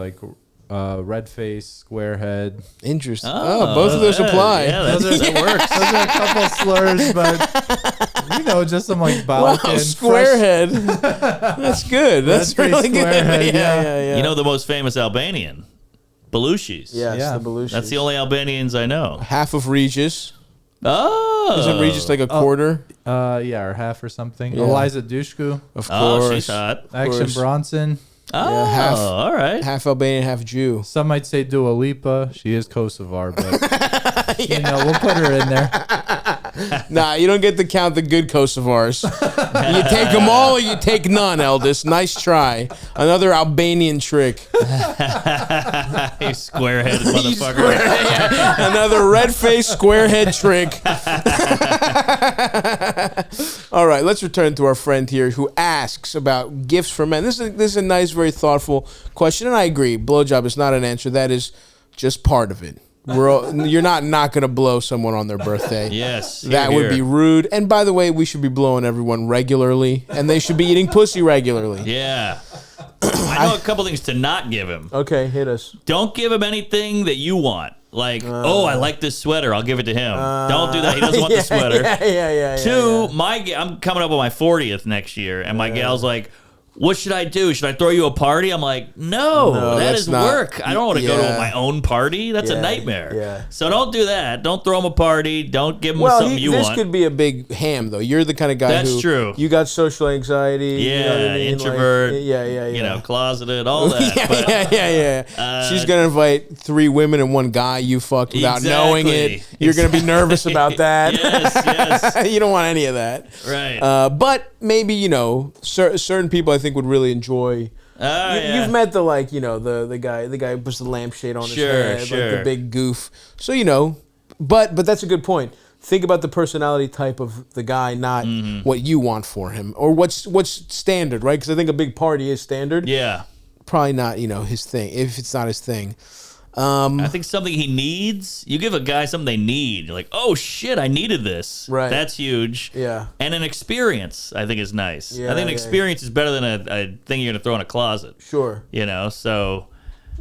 red face, square head. Interesting. Both of those apply. Yeah, that works. Those are a couple slurs, but just some Balkan. Wow, square head. That's good. That's really good. Head, yeah. You know the most famous Albanian? Belushis. Yes, the Belushis. That's the only Albanians I know. Half of Regis. Oh. Isn't Regis like a quarter? Or half or something. Yeah. Eliza Dushku. Of course. Oh, she's hot. Action Bronson. Oh, all right. Half Albanian, half Jew. Some might say Dua Lipa. She is Kosovar, but we'll put her in there. Nah, you don't get to count the good Kosovars. You take them all or you take none, Eldis. Nice try. Another Albanian trick. You square-headed motherfucker. Another red-faced square-head trick. All right, let's return to our friend here who asks about gifts for men. This is a nice, very thoughtful question, and I agree. Blowjob is not an answer. That is just part of it. You're not going to blow someone on their birthday. Yes. That would be rude. And by the way, we should be blowing everyone regularly, and they should be eating pussy regularly. Yeah. I know a couple things to not give him. Okay, hit us. Don't give him anything that you want. Like, I like this sweater. I'll give it to him. Don't do that. He doesn't want the sweater. Yeah. Two, I'm coming up on my 40th next year, and my gal's like, what should I do? Should I throw you a party? I'm like, no, that that's is not- work. I don't want to go to yeah. my own party. That's a Yeah, nightmare. yeah. So don't do that. Don't throw him a party. Don't give him Well, something you this want. could be a big ham, though. You're the kind of guy That's who true. You got social anxiety. Yeah, you know what I mean? introvert. Like, yeah. You know, closeted, all that. yeah. She's gonna invite 3 women and 1 guy you fucked without knowing it. You're gonna be nervous about that. Yes. You don't want any of that. Right. But maybe certain people I think would really enjoy. You've met the the guy who puts the lampshade on his head, like the big goof. So but that's a good point. Think about the personality type of the guy, not what you want for him or what's standard, right? Because I think a big party is standard. Yeah. Probably not his thing if it's not his thing. I think something he needs. You give a guy something they need. You're like, oh shit, I needed this. Right. That's huge. Yeah. And an experience, I think, is nice. Yeah, I think an experience is better than a thing you're gonna throw in a closet. Sure. So.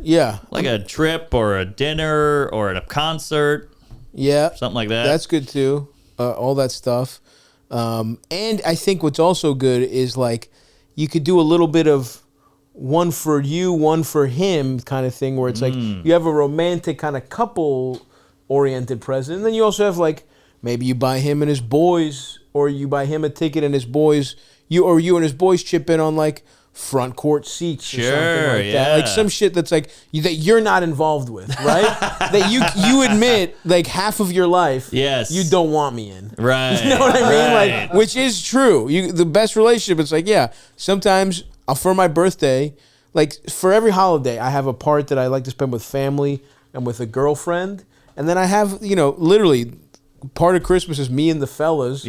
Yeah. Like a trip or a dinner or a concert. Yeah. Something like that. That's good too. All that stuff. And I think what's also good is like you could do a little bit of one for you, one for him kind of thing where it's like you have a romantic kind of couple oriented present. And then you also have like maybe you buy him and his boys or you buy him a ticket and his boys, you and his boys chip in on like front court seats or something like that. Like some shit that's like that you're not involved with, right? That you admit like half of your life you don't want me in. Right. You know what I mean? Like which is true. The best relationship, it's like, sometimes for my birthday, like for every holiday, I have a part that I like to spend with family and with a girlfriend. And then I have, literally part of Christmas is me and the fellas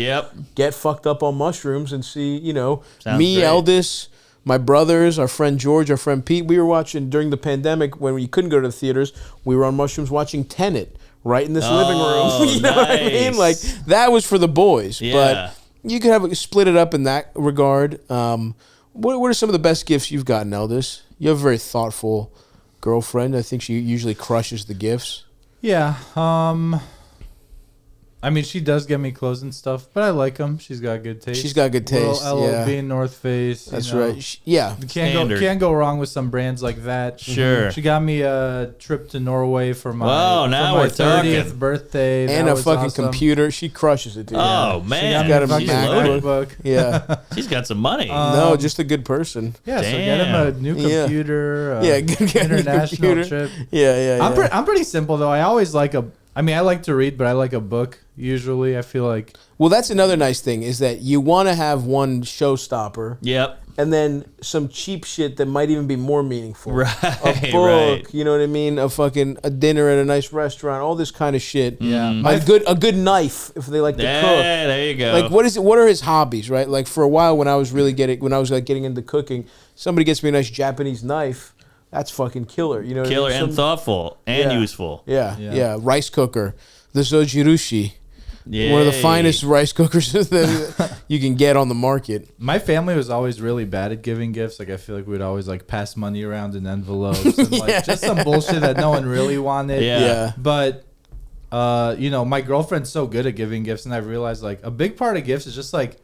get fucked up on mushrooms and see, me, great. Eldis, my brothers, our friend George, our friend Pete. We were watching during the pandemic when we couldn't go to the theaters. We were on mushrooms watching Tenet right in this living room. You know what I mean? Like that was for the boys. Yeah. But you could split it up in that regard. What are some of the best gifts you've gotten, Eldis? You have a very thoughtful girlfriend. I think she usually crushes the gifts. Yeah. I mean, she does get me clothes and stuff, but I like them. She's got good taste. She's got good taste. LLB, North Face. That's right. Yeah. You can't go wrong with some brands like that. Sure. She got me a trip to Norway for my, now for my we're 30th talking. birthday. And that a was fucking awesome. computer. She crushes it, dude. Oh, She man. got me a She's fucking loaded. MacBook. Yeah. She's got some money. No, just a good person. Yeah, so get him a new computer. Get a new international computer. trip. Yeah. I'm pretty simple though. I always like I like to read, but I like a book usually. I feel like. Well, that's another nice thing is that you want to have one showstopper. Yep. And then some cheap shit that might even be more meaningful. Right. A book, you know what I mean? A dinner at a nice restaurant, all this kind of shit. Yeah. A good knife if they like to cook. There you go. Like what are his hobbies, right? Like for a while when I was getting into cooking, somebody gets me a nice Japanese knife. That's fucking killer. You know what I mean? and thoughtful and useful. Yeah. Rice cooker. The Zojirushi. Yeah. One of the finest rice cookers that you can get on the market. My family was always really bad at giving gifts. Like I feel like we'd always like pass money around in envelopes and like just some bullshit that no one really wanted. Yeah. But my girlfriend's so good at giving gifts, and I've realized like a big part of gifts is just like,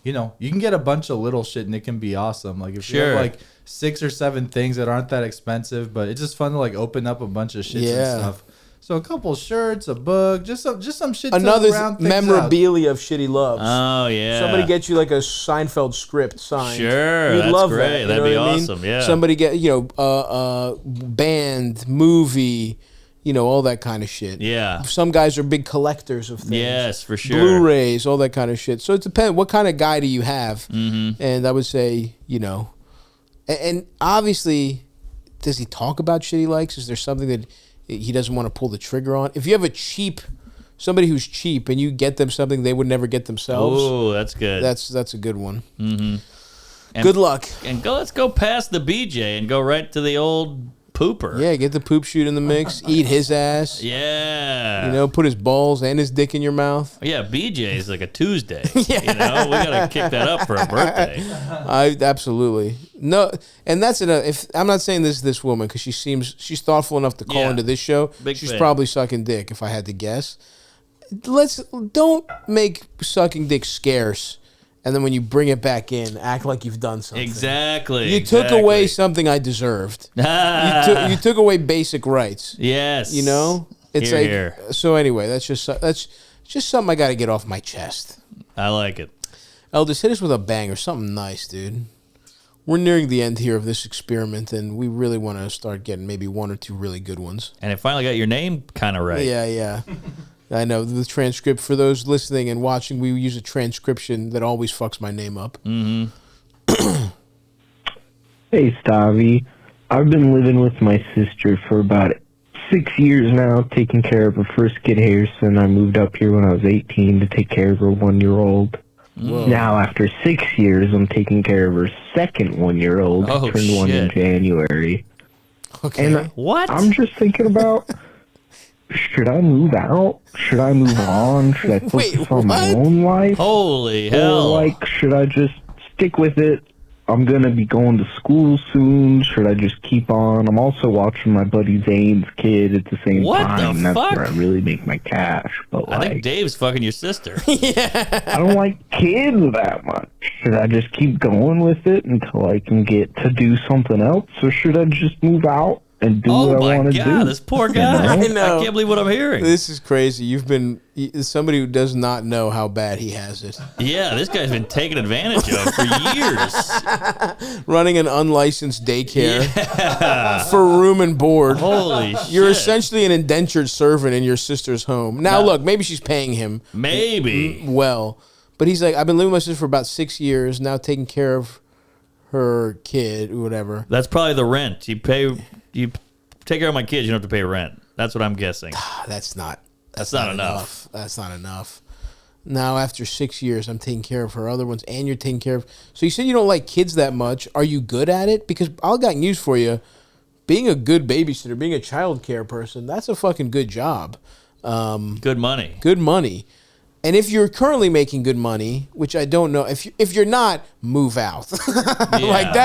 you can get a bunch of little shit and it can be awesome. Like if you have like 6 or 7 things that aren't that expensive, but it's just fun to like open up a bunch of shit and stuff. So a couple shirts, a book, just some shit. Another to round things memorabilia of shit he loves. Oh yeah. Somebody gets you like a Seinfeld script signed. Sure, You'd that's love great. that. That'd be what I mean? awesome. Yeah. Somebody get band, movie, all that kind of shit. Yeah. Some guys are big collectors of things. Yes, for sure. Blu-rays, all that kind of shit. So it depends. What kind of guy do you have? Mm-hmm. And I would say, and obviously, does he talk about shit he likes? Is there something that he doesn't want to pull the trigger on? If you have somebody who's cheap and you get them something they would never get themselves. Oh, that's good. That's a good one. Mm-hmm. Good luck. And let's go past the BJ and go right to the old pooper. Yeah, get the poop shoot in the mix. Eat his ass. Yeah. Put his balls and his dick in your mouth. Yeah, BJ is like a Tuesday. We gotta kick that up for a birthday. Absolutely no, and that's enough. If I'm not saying this woman because she's thoughtful enough to call into this show. She's probably sucking dick. If I had to guess, don't make sucking dick scarce and then when you bring it back in, act like you've done something. Exactly. You took away something I deserved. you took away basic rights. Yes. You know? It's here. So anyway, that's just something I got to get off my chest. I like it. Eldis, hit us with a banger, something nice, dude. We're nearing the end here of this experiment, and we really want to start getting maybe one or two really good ones. And it finally got your name kind of right. Yeah. I know. The transcript, for those listening and watching, we use a transcription that always fucks my name up. Mm-hmm. Hey, Stavvy. I've been living with my sister for about 6 years now, taking care of her first kid, Harrison. I moved up here when I was 18 to take care of her 1-year-old. Whoa. Now, after 6 years, I'm taking care of her second 1-year-old. Oh, turned one in January. Okay. And what? I'm just thinking about, should I move out? Should I move on? Should I focus on my own life? Holy Or, hell. like, should I just stick with it? I'm going to be going to school soon. Should I just keep on? I'm also watching my buddy Zane's kid at the same What time. the That's fuck? where I really make my cash. But I think like, Dave's fucking your sister. I don't like kids that much. Should I just keep going with it until I can get to do something else? Or should I just move out and do what I want to do? This poor guy. You know? I can't believe what I'm hearing. This is crazy. You've been somebody who does not know how bad he has it. Yeah, this guy's been taken advantage of for years. Running an unlicensed daycare for room and board. Holy shit. You're essentially an indentured servant in your sister's home. Now, look, maybe she's paying him. Maybe. Well, but he's like, I've been living with my sister for about 6 years, now taking care of her kid, or whatever. That's probably the rent. You take care of my kids, you don't have to pay rent. That's what I'm guessing. That's not enough. That's not enough. Now, after 6 years, I'm taking care of her other ones, and you're taking care of... So you said you don't like kids that much. Are you good at it? Because I got news for you. Being a good babysitter, being a child care person, that's a fucking good job. Good money. Good money. And if you're currently making good money, which I don't know, if you're not, move out. Like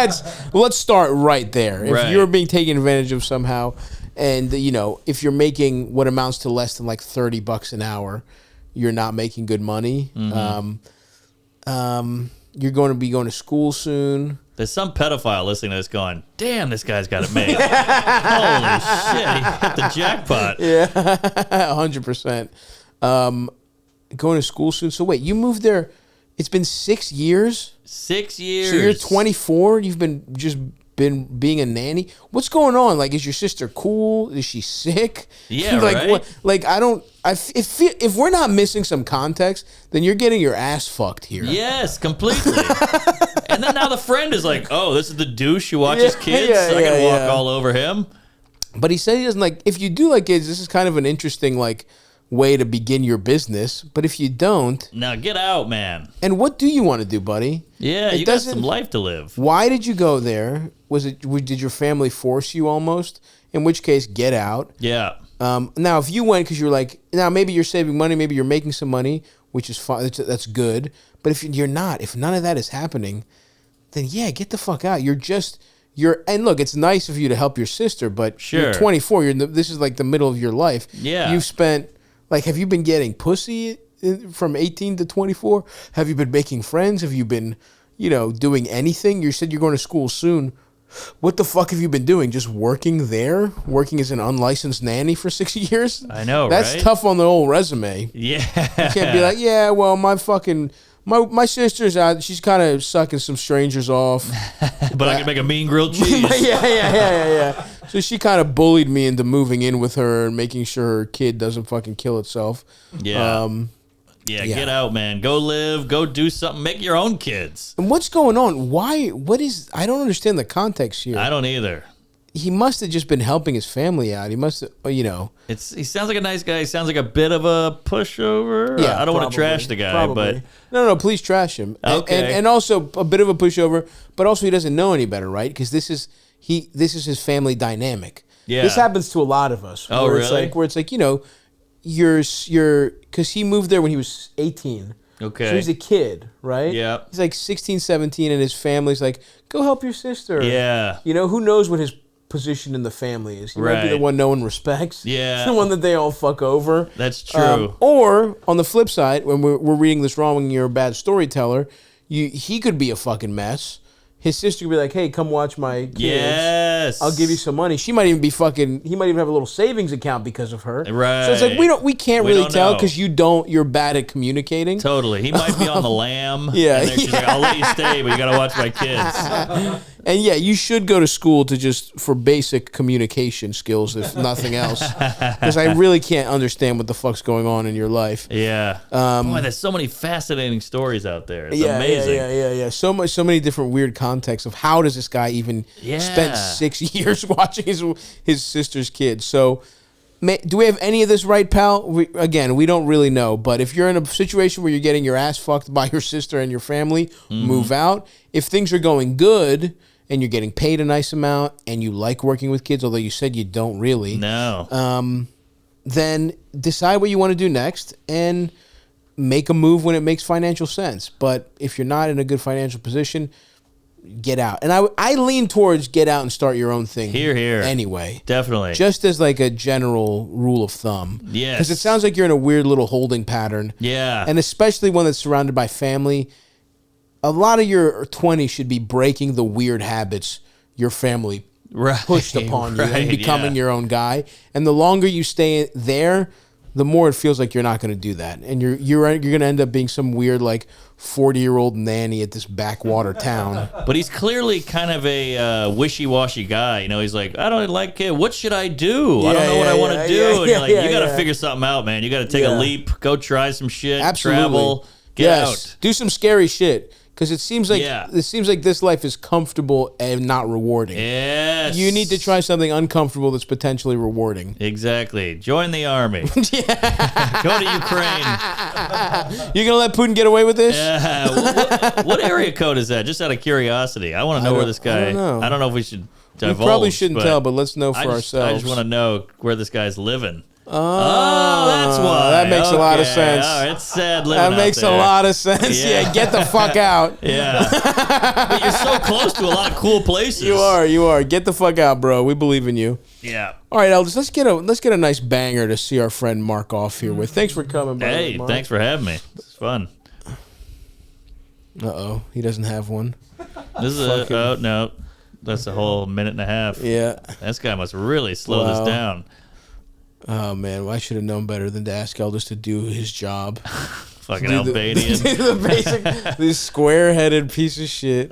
let's start right there. If you're being taken advantage of somehow, and if you're making what amounts to less than like $30 an hour, you're not making good money. Mm-hmm. You're going to be going to school soon. There's some pedophile listening to this going, damn, this guy's got it made. Holy shit, he hit the jackpot. Yeah, 100%. Going to school soon. So wait, you moved there. It's been 6 years? 6 years. So you're 24. You've been being a nanny. What's going on? Like, is your sister cool? Is she sick? Yeah, like, right. What, like, I don't. If we're not missing some context, then you're getting your ass fucked here. Yes, completely. And then now the friend is like, oh, this is the douche who watches kids. So I gotta walk all over him. But he said he doesn't like. If you do like kids, this is kind of an interesting way to begin your business. But if you don't, now get out, man. And what do you want to do, buddy? Yeah, you got some life to live. Why did you go there? Did your family force you almost? In which case, get out. Yeah. Now, if you went because you're like, now maybe you're saving money, maybe you're making some money, which is fine. That's good. But if you're not, if none of that is happening, then yeah, get the fuck out. And look, it's nice of you to help your sister, but you're 24. This is like the middle of your life. Yeah. You've spent, have you been getting pussy from 18 to 24? Have you been making friends? Have you been, doing anything? You said you're going to school soon. What the fuck have you been doing? Just working there? Working as an unlicensed nanny for 6 years? I know, That's right? tough on the old resume. Yeah. You can't be like, yeah, well, my sister's out. She's kind of sucking some strangers off. But I can make a mean grilled cheese. Yeah. So she kind of bullied me into moving in with her and making sure her kid doesn't fucking kill itself. Yeah. Yeah, get out, man. Go live. Go do something. Make your own kids. And what's going on? I don't understand the context here. I don't either. He must have just been helping his family out. He must have, He sounds like a nice guy. He sounds like a bit of a pushover. Yeah, I don't want to trash the guy, but... No, please trash him. Okay. And also a bit of a pushover, but also he doesn't know any better, right? Because this is his family dynamic. Yeah. This happens to a lot of us. Oh, really? Where it's like, you're because he moved there when he was 18. Okay. So he's a kid, right? Yeah. He's like 16, 17, and his family's like, go help your sister. Yeah. Who knows what his position in the family is? He might be the one no one respects. Yeah. The one that they all fuck over. That's true. Or, on the flip side, when we're reading this wrong and you're a bad storyteller, he could be a fucking mess. His sister could be like, hey, come watch my kids. Yes. I'll give you some money. She might even be fucking, he might even have a little savings account because of her. Right. So it's like, we can't We really don't tell know. because you're bad at communicating. Totally. He might be on the lam. Yeah, And then she's like, I'll let you stay, but you got to watch my kids. And yeah, you should go to school for basic communication skills, if nothing else. Because I really can't understand what the fuck's going on in your life. Yeah. Boy, there's so many fascinating stories out there. It's amazing. Yeah. So many different weird contexts of how does this guy even spend 6 years watching his sister's kids. So, do we have any of this right, pal? We don't really know. But if you're in a situation where you're getting your ass fucked by your sister and your family, move out. If things are going good and you're getting paid a nice amount and you like working with kids, although you said you don't really. No. Then decide what you want to do next and make a move when it makes financial sense. But if you're not in a good financial position, get out. And I lean towards get out and start your own thing. Here. Anyway. Definitely. Just as like a general rule of thumb. Yes. Because it sounds like you're in a weird little holding pattern. Yeah. And especially one that's surrounded by family. A lot of your 20s should be breaking the weird habits your family pushed upon you and becoming your own guy. And the longer you stay there, the more it feels like you're not going to do that. And you're going to end up being some weird like 40-year-old nanny at this backwater town. But he's clearly kind of a wishy-washy guy. You know, he's like, I don't like it. What should I do? I don't know what I want to do. And you're like, you got to figure something out, man. You got to take a leap, go try some shit, travel, get out. Do some scary shit. Because it seems like this life is comfortable and not rewarding. Yes. You need to try something uncomfortable that's potentially rewarding. Exactly. Join the army. Go to Ukraine. You're gonna let Putin get away with this? Yeah. What area code is that? Just out of curiosity, I want to know where this guy. I don't know if we should divulge. We probably shouldn't tell, but let's know for ourselves. I just want to know where this guy's living. Oh, that's why. That makes a lot of sense. All right, it's sad living That makes a lot of sense. Yeah, get the fuck out. Yeah. But you're so close to a lot of cool places. You are. Get the fuck out, bro. We believe in you. Yeah. All right, Eldis, let's get a nice banger to see our friend Mark off here with. Thanks for coming by. Hey, thanks for having me. It's fun. Uh-oh, he doesn't have one. This is no. That's a whole minute and a half. Yeah. This guy must really slow this down. Oh, man. Well, I should have known better than to ask Eldis to do his job. Fucking Albanian. The basic, this square-headed piece of shit.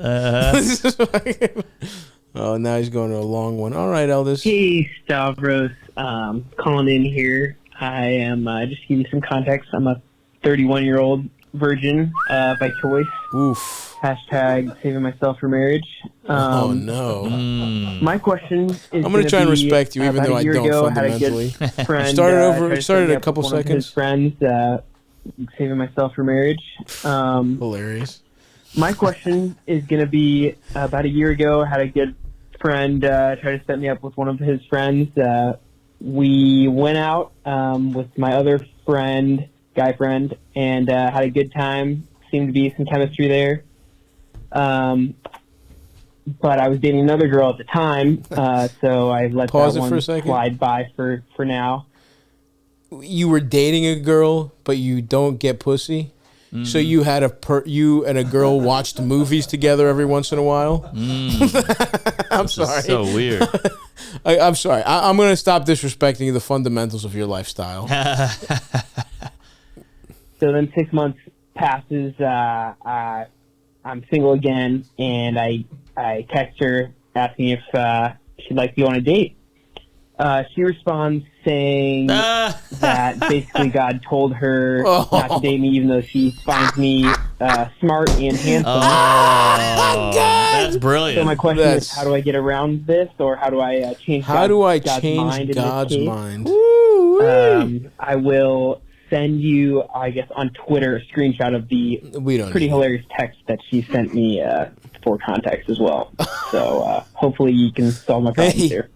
Oh, now he's going to a long one. All right, Eldis. Hey, Stavros. Calling in here. I am just to give you some context. I'm a 31-year-old virgin by choice. Oof. Hashtag saving myself for marriage. Oh, no. My question is I'm going to try and respect you, even though I don't fundamentally. Friend, started a couple seconds. His friends, saving myself for marriage. Hilarious. My question is going to be, about a year ago, I had a good friend try to set me up with one of his friends. We went out with my other friend, guy friend, and had a good time. Seemed to be some chemistry there. But I was dating another girl at the time, so I let Pause that it one for a second. slide by for now. You were dating a girl, but you don't get pussy? Mm. So you had you and a girl watched movies together every once in a while? I'm sorry. So weird. I'm sorry. I'm going to stop disrespecting the fundamentals of your lifestyle. So then 6 months passes. I'm single again, and I text her asking if she'd like to go on a date. She responds saying that basically God told her not to date me, even though she finds me smart and handsome. Oh, that's brilliant. So my question is, how do I get around this, or how do I change God's mind? I will send you, I guess, on Twitter a screenshot of the pretty hilarious text that she sent me for context as well. So hopefully you can solve my problems here.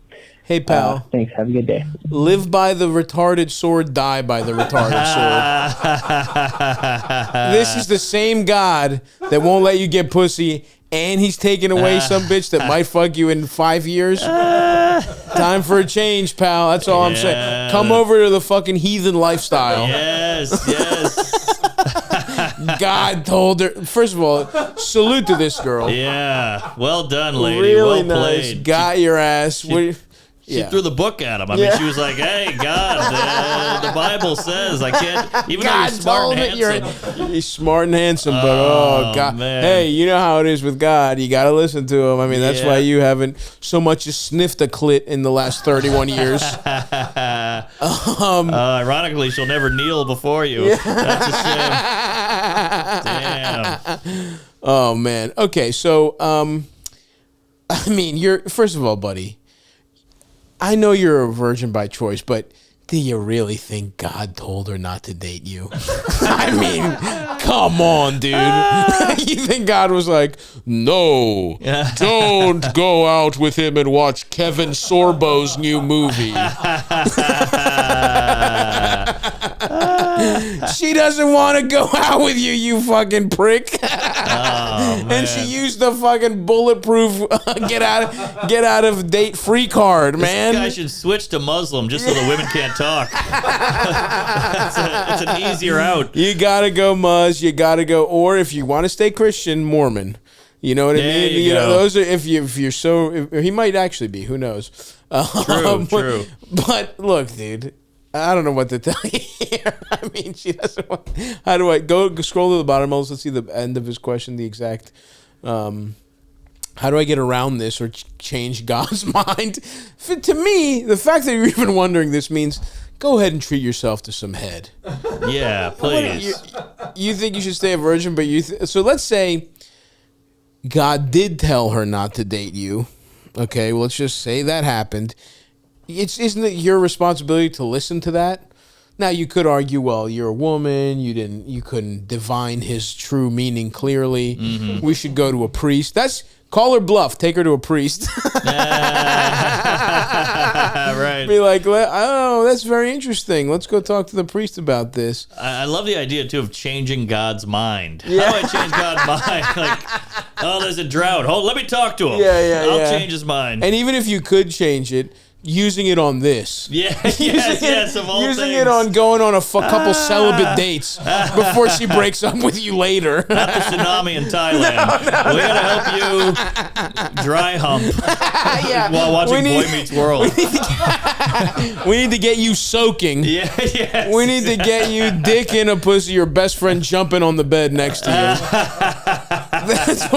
Hey, pal. Thanks. Have a good day. Live by the retarded sword, die by the retarded sword. This is the same God that won't let you get pussy, and he's taking away some bitch that might fuck you in 5 years. Time for a change, pal. That's all I'm saying. Come over to the fucking heathen lifestyle. Yes. God told her. First of all, salute to this girl. Yeah, well done, lady. Really well nice. played. Got your ass. She threw the book at him. I mean, she was like, "Hey, God, the Bible says I can't." Even though you're smart and handsome, you're smart and handsome, but oh God, man. hey, you know how it is with God. You got to listen to him. I mean, that's why you haven't so much as sniffed a clit in the last 31 years. Ironically, she'll never kneel before you. That's a shame. Damn. Oh man. Okay, so I mean, first of all, buddy. I know you're a virgin by choice, but do you really think God told her not to date you? I mean, come on, dude. You think God was like, no, don't go out with him and watch Kevin Sorbo's new movie. She doesn't want to go out with you, you fucking prick. And she used the fucking bulletproof get out of date free card, man. This guy should switch to Muslim just so the women can't talk. It's an easier out. You gotta go Muz. You gotta go, or if you want to stay Christian, Mormon. You know what I mean? You know, those are if you're so. He might actually be. Who knows? True. But look, dude. I don't know what to tell you here. I mean, she doesn't want... How do I... Go scroll to the bottom. Let's see the end of his question, the exact... how do I get around this or change God's mind? To me, the fact that you're even wondering this means go ahead and treat yourself to some head. Yeah, please. You think you should stay a virgin, but so let's say God did tell her not to date you. Okay, well, let's just say that happened. Isn't it your responsibility to listen to that? Now you could argue, well, you're a woman, you couldn't divine his true meaning clearly. Mm-hmm. We should go to a priest. Call her bluff. Take her to a priest. Right. Be like, oh, that's very interesting. Let's go talk to the priest about this. I love the idea too of changing God's mind. Yeah. How do I change God's mind? Like, oh, there's a drought. Let me talk to him. I'll change his mind. And even if you could change it, using it on this. Yes, of all using things. it on going on a couple celibate dates before she breaks up with you later. Not the tsunami in Thailand. We gotta help you dry hump while watching Boy Meets World. We need to get you soaking. Yes. We need to get you dick in a pussy, your best friend jumping on the bed next to you. That's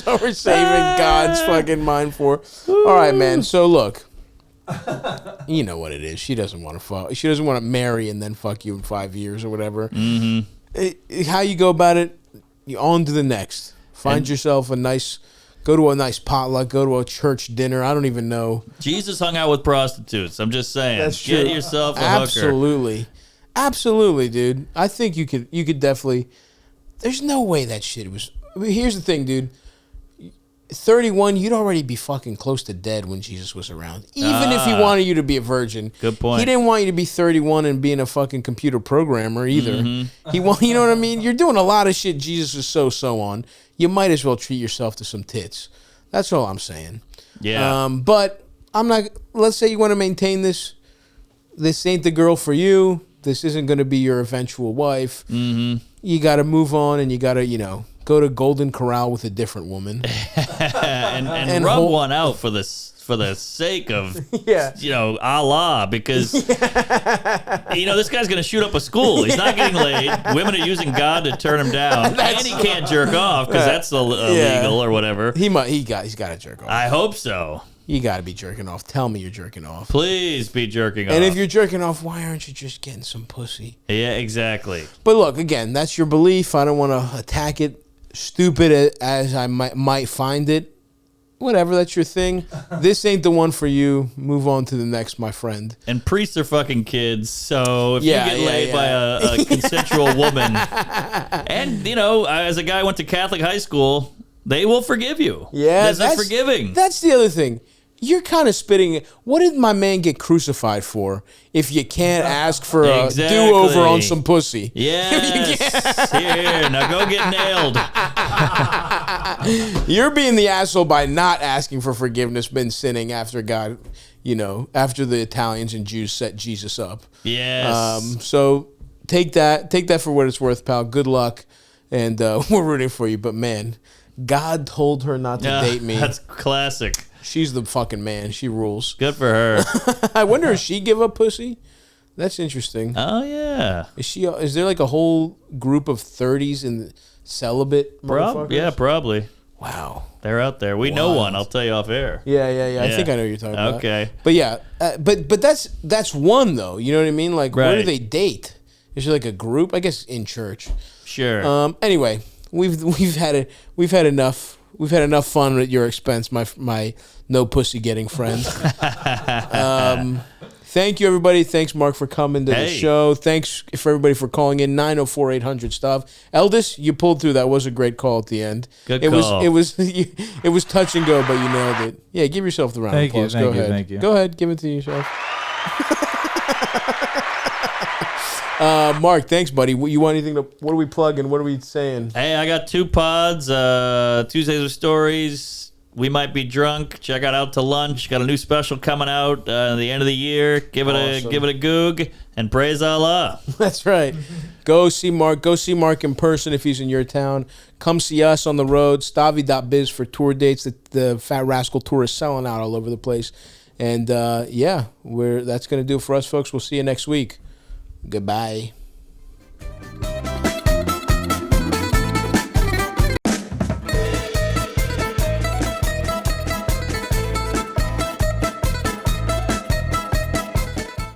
what we're saving God's fucking mind for. All right, man. So look. You know what it is. She doesn't want to fuck. She doesn't want to marry and then fuck you in 5 years or whatever. Mm-hmm. How you go about it? You on to the next. Find yourself go to a nice potluck. Go to a church dinner. I don't even know. Jesus hung out with prostitutes. I'm just saying. That's true. Get yourself a hooker. Absolutely, dude. I think you could definitely. There's no way that shit was. I mean, here's the thing, dude. 31, you'd already be fucking close to dead when Jesus was around. Even if he wanted you to be a virgin. Good point. He didn't want you to be 31 and being a fucking computer programmer either. Mm-hmm. You know what I mean? You're doing a lot of shit Jesus is so on. You might as well treat yourself to some tits. That's all I'm saying. Yeah. But I'm not, let's say you want to maintain this. This ain't the girl for you. This isn't going to be your eventual wife. Mm-hmm. You got to move on and you got to, go to Golden Corral with a different woman. and rub one out for the sake of, Allah, because, this guy's going to shoot up a school. He's not getting laid. Women are using God to turn him down. And he can't jerk off because that's illegal or whatever. He's got to jerk off. I hope so. You got to be jerking off. Tell me you're jerking off. Please be jerking off. And if you're jerking off, why aren't you just getting some pussy? Yeah, exactly. But look, again, that's your belief. I don't want to attack it. Stupid as I might find it. Whatever, that's your thing. This ain't the one for you. Move on to the next, my friend. And priests are fucking kids, so if you get laid by a consensual woman, and, as a guy who went to Catholic high school, they will forgive you. Yeah, that's forgiving. That's the other thing. You're kind of spitting. What did my man get crucified for? If you can't ask for a do-over on some pussy. Yes. Here, now go get nailed. You're being the asshole by not asking for forgiveness, been sinning after God, after the Italians and Jews set Jesus up. Yes. So take that for what it's worth, pal. Good luck. and we're rooting for you. But man, God told her not to date me. That's classic. She's the fucking man. She rules. Good for her. I wonder if she give up pussy. That's interesting. Oh yeah. Is there like a whole group of 30s and celibate motherfuckers? Yeah, probably. Wow. They're out there. We know one. I'll tell you off air. Yeah. I think I know what you're talking about. Okay. But yeah, but that's one though. You know what I mean? Like, where do Right. they date? Is there like a group? I guess in church. Sure. Anyway, we've had enough. We've had enough fun at your expense, my no pussy getting friend. Thank you, everybody. Thanks, Mark, for coming to the show. Thanks for everybody for calling in. 904-800-STAV. Eldis, you pulled through. That was a great call at the end. Good call. call. It was touch and go, but you nailed it. Yeah, give yourself the round of applause. Go ahead. Thank you. Go ahead. Give it to yourself. Mark, thanks, buddy. You want anything to? What are we plugging? What are we saying? Hey, I got 2 pods. Tuesdays with Stories. We Might Be Drunk. Check out to Lunch. Got a new special coming out at the end of the year. Give it a goog and praise Allah. That's right. Go see Mark. Go see Mark in person if he's in your town. Come see us on the road. Stavvy.biz for tour dates. The Fat Rascal tour is selling out all over the place. And that's going to do it for us, folks. We'll see you next week. Goodbye.